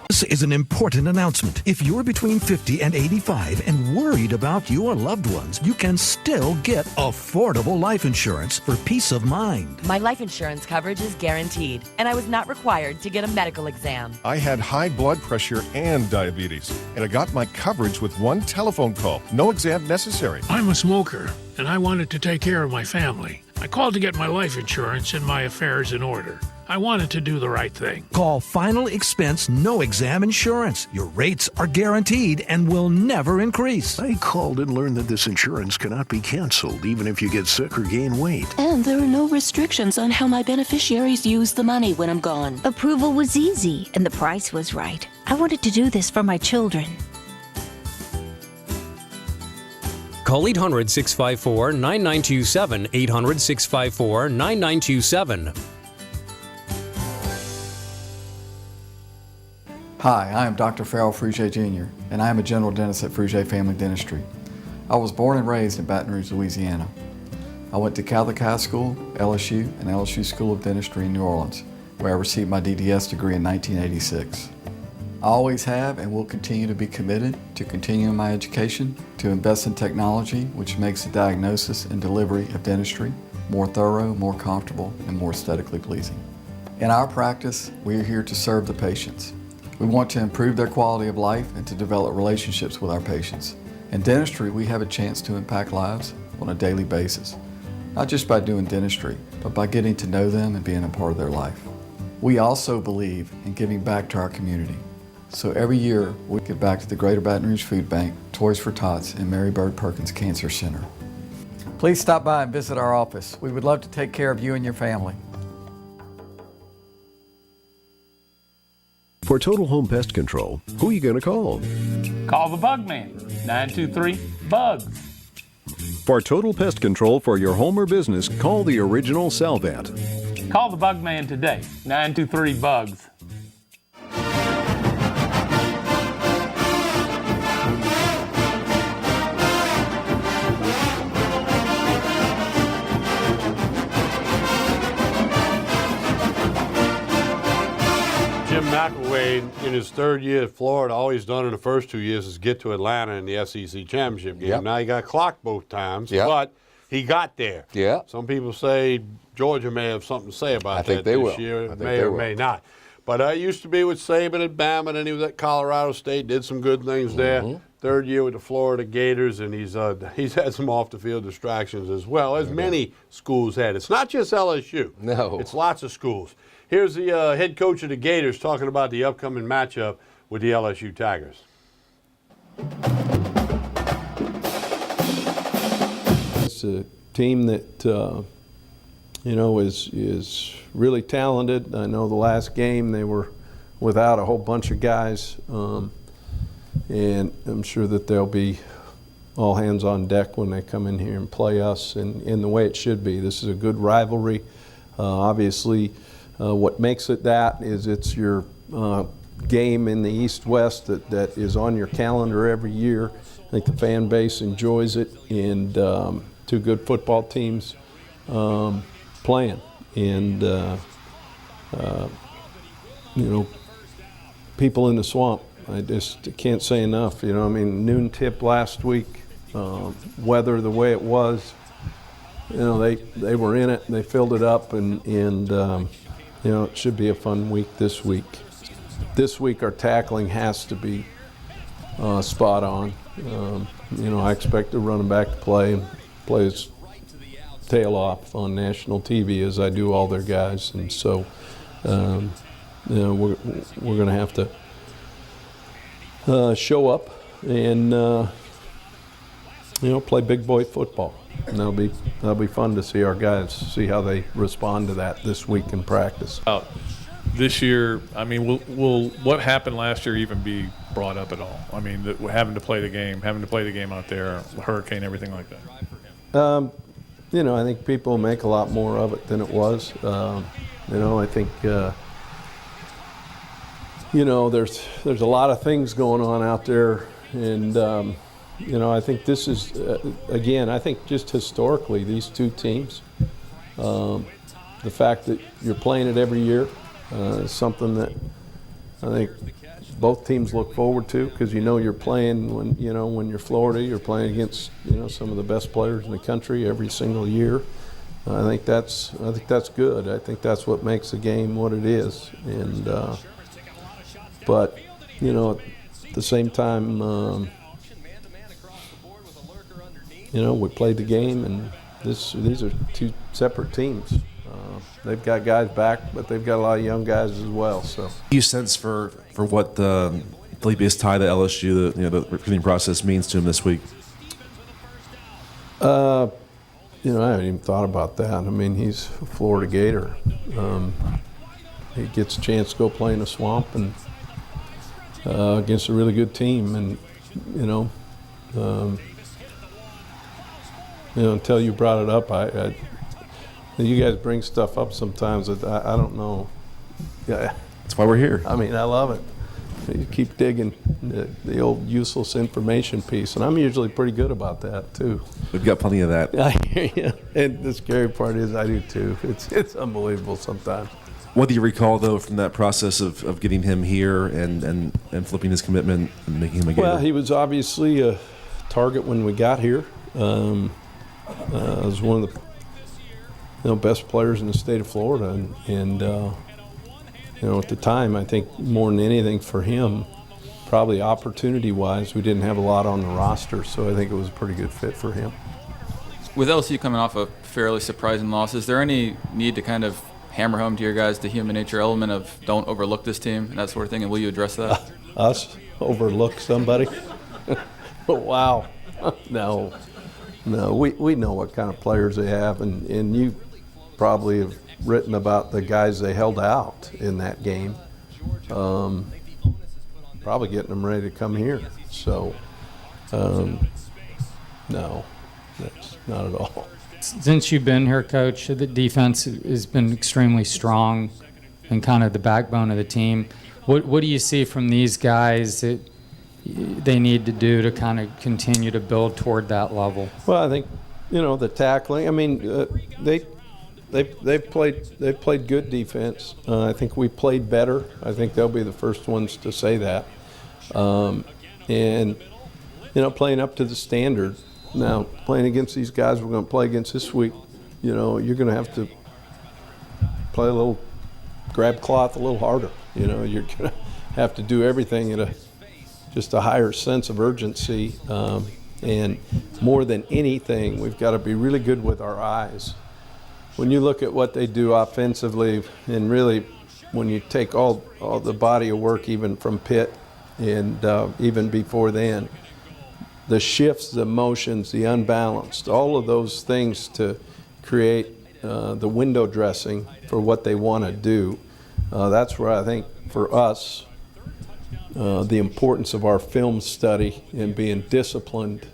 This is an important announcement. If you're between 50 and 85 and worried about your loved ones, you can still get affordable life insurance for peace of mind. My life insurance coverage is guaranteed, and I was not required to get a medical exam. I had high blood pressure and diabetes, and I got my coverage with one telephone call. No exam necessary. I'm a smoker, and I wanted to take care of my family. I called to get my life insurance and my affairs in order. I wanted to do the right thing. Call Final Expense No Exam Insurance. Your rates are guaranteed and will never increase. I called and learned that this insurance cannot be canceled even if you get sick or gain weight. And there are no restrictions on how my beneficiaries use the money when I'm gone. Approval was easy and the price was right. I wanted to do this for my children. Call 800-654-9927, 800-654-9927. Hi, I am Dr. Farrell Frugier Jr., and I am a general dentist at Frugier Family Dentistry. I was born and raised in Baton Rouge, Louisiana. I went to Catholic High School, LSU, and LSU School of Dentistry in New Orleans, where I received my DDS degree in 1986. I always have and will continue to be committed to continuing my education, to invest in technology which makes the diagnosis and delivery of dentistry more thorough, more comfortable, and more aesthetically pleasing. In our practice, we are here to serve the patients. We want to improve their quality of life and to develop relationships with our patients. In dentistry, we have a chance to impact lives on a daily basis, not just by doing dentistry, but by getting to know them and being a part of their life. We also believe in giving back to our community. So every year, we give back to the Greater Baton Rouge Food Bank, Toys for Tots, and Mary Bird Perkins Cancer Center. Please stop by and visit our office. We would love to take care of you and your family. For total home pest control, who are you going to call? Call the Bug Man, 923-BUGS. For total pest control for your home or business, call the original Salvat. Call the Bug Man today, 923-BUGS. Jim McElwain, in his third year at Florida, all he's done in the first 2 years is get to Atlanta in the SEC championship game. Yep. Now he got clocked both times, Yep. but he got there. Yeah. Some people say Georgia may have something to say about think that they this will. year. I think May they or will. may not. But it used to be with Saban at Bama, and he was at Colorado State, did some good things there. Third year with the Florida Gators, and he's had some off-the-field distractions as well, as many schools had. It's not just LSU. No. It's lots of schools. Here's the head coach of the Gators talking about the upcoming matchup with the LSU Tigers. It's a team that is really talented. I know the last game they were without a whole bunch of guys, and I'm sure that they'll be all hands on deck when they come in here and play us, and in the way it should be. This is a good rivalry. Obviously, what makes it that is it's your game in the East-West that is on your calendar every year. I think the fan base enjoys it, and two good football teams playing. And, people in the swamp, I just can't say enough. Noon tip last week, weather the way it was, they were in it and they filled it up, and it should be a fun week this week. This week our tackling has to be spot on. I expect the running back to play his tail off on national TV as I do all their guys, and so we're going to have to show up and play big boy football. And that'll be fun to see our guys, see how they respond to that this week in practice. This year, will what happened last year even be brought up at all? Having to play the game out there, hurricane, everything like that. I think people make a lot more of it than it was. I think there's a lot of things going on out there, and I think this is again. I think just historically, these two teams, the fact that you're playing it every year is something that I think both teams look forward to, because you're playing when you're Florida, you're playing against some of the best players in the country every single year. I think that's good. I think that's what makes the game what it is. And but at the same time, we played the game, and these are two separate teams. They've got guys back, but they've got a lot of young guys as well. So, you sense for what Felipe's tie to LSU, the recruiting process means to him this week? I haven't even thought about that. He's a Florida Gator. He gets a chance to go play in the swamp and against a really good team, and until you brought it up, you guys bring stuff up sometimes that I don't know. Yeah, that's why we're here. I love it. You keep digging the old useless information piece, and I'm usually pretty good about that too. We've got plenty of that. I hear you. And the scary part is I do too. It's unbelievable sometimes. What do you recall though from that process of getting him here and flipping his commitment and making him a Gator? Well, he was obviously a target when we got here. Was one of the best players in the state of Florida, and at the time, I think more than anything for him, probably opportunity-wise, we didn't have a lot on the roster, so I think it was a pretty good fit for him. With LSU coming off a fairly surprising loss, is there any need to kind of hammer home to your guys the human nature element of don't overlook this team and that sort of thing, and will you address that? Us overlook somebody? Wow. No, we know what kind of players they have, and you probably have written about the guys they held out in that game. Probably getting them ready to come here. So, no, that's not at all. Since you've been here, Coach, the defense has been extremely strong and kind of the backbone of the team. What do you see from these guys that they need to do to kind of continue to build toward that level? Well, I think, the tackling. they've played good defense. I think we played better. I think they'll be the first ones to say that. And playing up to the standard. Now, playing against these guys we're going to play against this week, you're going to have to play grab cloth a little harder. You're going to have to do everything at just a higher sense of urgency. And more than anything, we've got to be really good with our eyes. When you look at what they do offensively, and really when you take all the body of work even from Pitt and even before then, the shifts, the motions, the unbalanced, all of those things to create the window dressing for what they want to do. That's where I think for us, the importance of our film study and being disciplined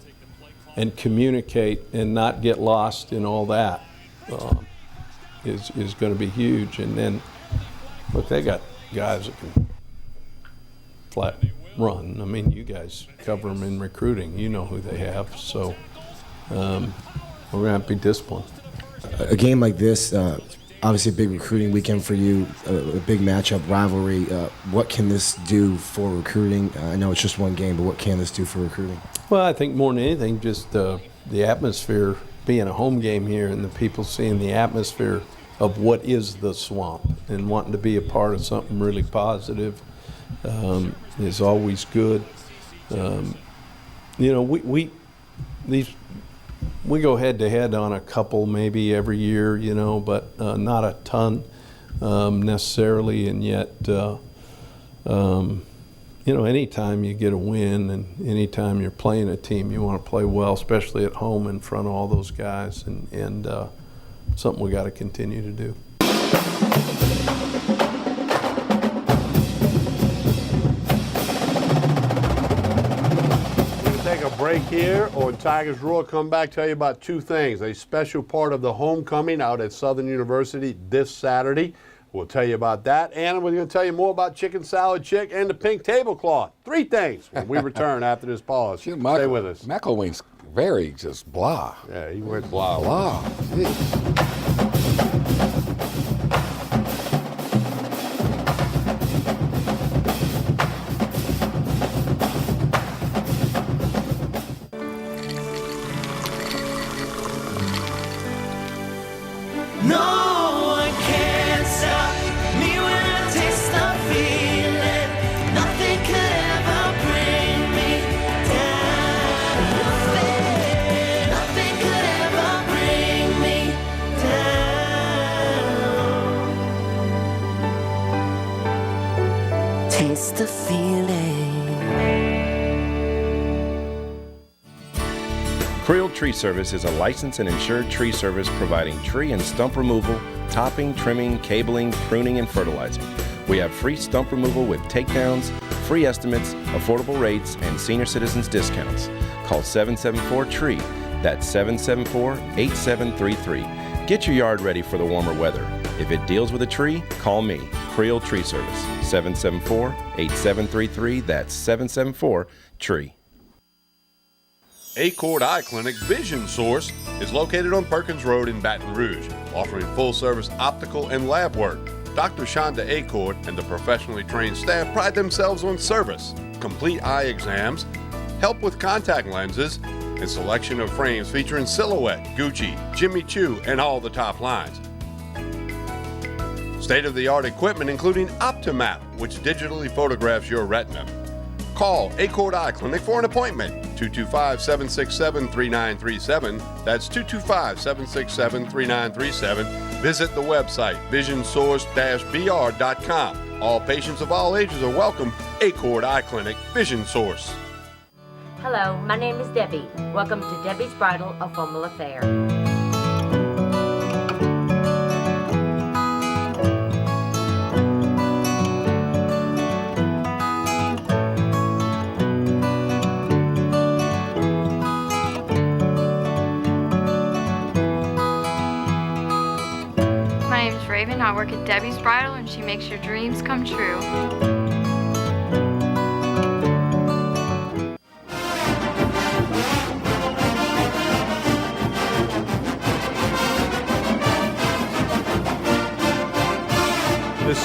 and communicate and not get lost in all that is going to be huge. And then, look, they got guys that can flat run. I mean, you guys cover them in recruiting. You know who they have. So we're going to have to be disciplined. A game like this, obviously a big recruiting weekend for you, a big matchup, rivalry. What can this do for recruiting? I know it's just one game, but what can this do for recruiting? Well, I think more than anything, just the atmosphere, being a home game here and the people seeing the atmosphere of what is the Swamp and wanting to be a part of something really positive is always good. We go head to head on a couple maybe every year, but not a ton necessarily. And yet, anytime you get a win and anytime you're playing a team, you want to play well, especially at home in front of all those guys, and something we got to continue to do. Break here on Tigers Roar. Come back, tell you about two things. A special part of the homecoming out at Southern University this Saturday. We'll tell you about that. And we're going to tell you more about Chicken Salad Chick and the pink tablecloth. Three things when we return after this pause. Stay with us. McElwain's very just blah. Yeah, he went blah. Blah. Taste the feeling. Creel Tree Service is a licensed and insured tree service providing tree and stump removal, topping, trimming, cabling, pruning, and fertilizing. We have free stump removal with takedowns, free estimates, affordable rates, and senior citizens discounts. Call 774-TREE. That's 774-8733. Get your yard ready for the warmer weather. If it deals with a tree, call me, Creel Tree Service, 774-8733. That's 774-TREE. Accord Eye Clinic Vision Source is located on Perkins Road in Baton Rouge, offering full-service optical and lab work. Dr. Shonda Accord and the professionally trained staff pride themselves on service, complete eye exams, help with contact lenses, and selection of frames featuring Silhouette, Gucci, Jimmy Choo, and all the top lines. State-of-the-art equipment including Optimap, which digitally photographs your retina. Call Accord Eye Clinic for an appointment, 225-767-3937. That's 225-767-3937. Visit the website, visionsource-br.com. All patients of all ages are welcome. Accord Eye Clinic, Vision Source. Hello, my name is Debbie. Welcome to Debbie's Bridal, a Formal Affair. My name's Raven. I work at Debbie's Bridal, and she makes your dreams come true.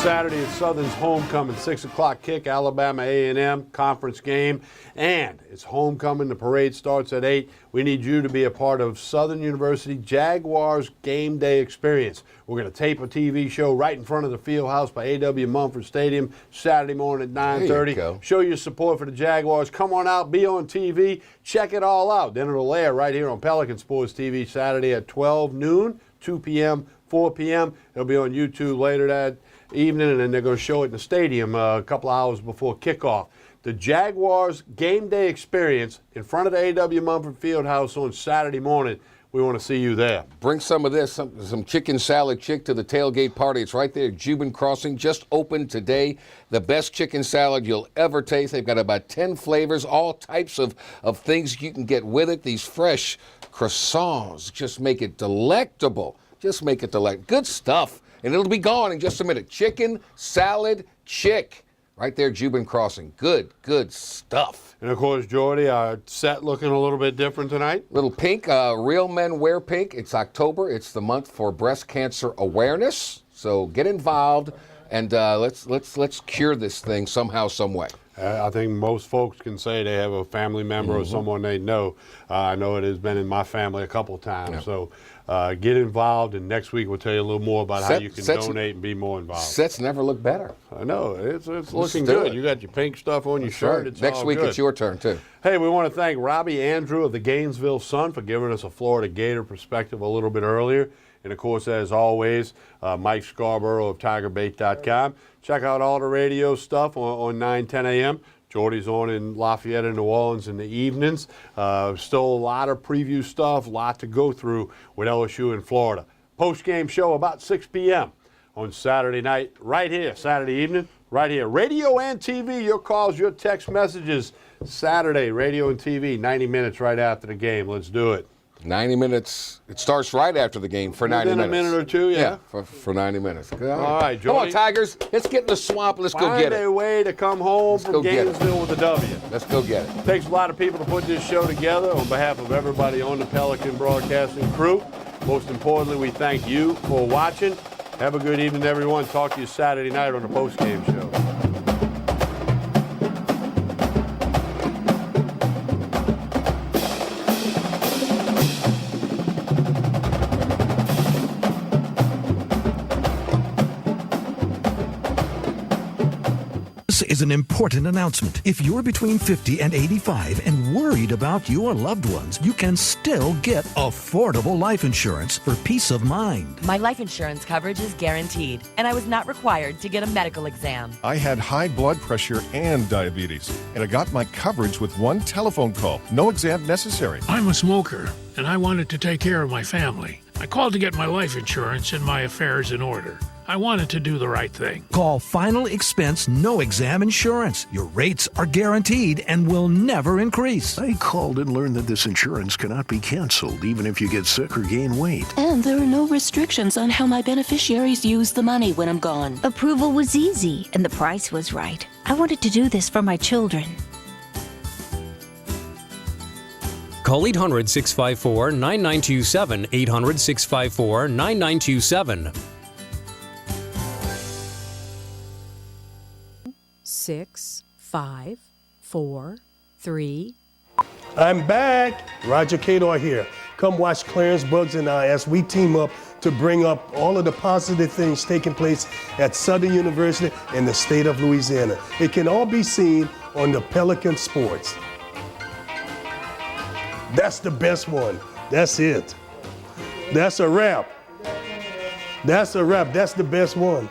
Saturday is Southern's homecoming, 6 o'clock kick, Alabama A&M conference game, and it's homecoming. The parade starts at 8. We need you to be a part of Southern University Jaguars game day experience. We're going to tape a TV show right in front of the field house by A.W. Mumford Stadium Saturday morning at 9:30. Show your support for the Jaguars. Come on out, be on TV, check it all out. Then it'll air right here on Pelican Sports TV Saturday at 12 noon, 2 p.m., 4 p.m. It'll be on YouTube later that evening, and then they're going to show it in the stadium a couple hours before kickoff. The Jaguars game day experience in front of the A.W. Mumford Fieldhouse on Saturday morning. We want to see you there. Bring some of this, some chicken salad chick to the tailgate party. It's right there, Jubin Crossing, just opened today. The best chicken salad you'll ever taste. They've got about 10 flavors, all types of things you can get with it. These fresh croissants just make it delectable. Just make it delectable. Good stuff. And it'll be gone in just a minute. Chicken salad chick. Right there, Jubin Crossing. Good stuff. And, of course, Jordy, our set looking a little bit different tonight. Little pink. Real men wear pink. It's October. It's the month for breast cancer awareness. So get involved, and let's cure this thing somehow, some way. I think most folks can say they have a family member or someone they know. I know it has been in my family a couple times. Yeah. So get involved, and next week we'll tell you a little more about how you can donate and be more involved. Sets never look better. I know. It's looking good. You got your pink stuff on your shirt. It's next week good. It's your turn, too. Hey, we want to thank Robbie Andrew of the Gainesville Sun for giving us a Florida Gator perspective a little bit earlier. And, of course, as always, Mike Scarborough of TigerBait.com. Check out all the radio stuff on 9, 10 a.m. Jordy's on in Lafayette and New Orleans in the evenings. Still a lot of preview stuff, a lot to go through with LSU in Florida. Post-game show about 6 p.m. on Saturday night, right here, Saturday evening, right here. Radio and TV, your calls, your text messages. Saturday, radio and TV, 90 minutes right after the game. Let's do it. 90 minutes. It starts right after the game for 90 minutes. Within a minute or two, yeah. For 90 minutes. All right, Jordy. Come on, Tigers. Let's get in the swamp. Let's go get it. Find a way to come home from Gainesville with a W. Let's go get it. Takes a lot of people to put this show together. On behalf of everybody on the Pelican Broadcasting crew, most importantly, we thank you for watching. Have a good evening, everyone. Talk to you Saturday night on the post-game show. This is an important announcement. If you're between 50 and 85 and worried about your loved ones, you can still get affordable life insurance for peace of mind. My life insurance coverage is guaranteed, and I was not required to get a medical exam. I had high blood pressure and diabetes, and I got my coverage with one telephone call. No exam necessary. I'm a smoker, and I wanted to take care of my family. I called to get my life insurance and my affairs in order. I wanted to do the right thing. Call Final Expense No Exam Insurance. Your rates are guaranteed and will never increase. I called and learned that this insurance cannot be canceled even if you get sick or gain weight. And there are no restrictions on how my beneficiaries use the money when I'm gone. Approval was easy, and the price was right. I wanted to do this for my children. Call 800-654-9927, 800-654-9927. 6, 5, 4, 3. I'm back. Roger Cador here. Come watch Clarence Bugs and I as we team up to bring up all of the positive things taking place at Southern University in the state of Louisiana. It can all be seen on the Pelican Sports. That's the best one. That's it. That's a wrap. That's a wrap. That's the best one.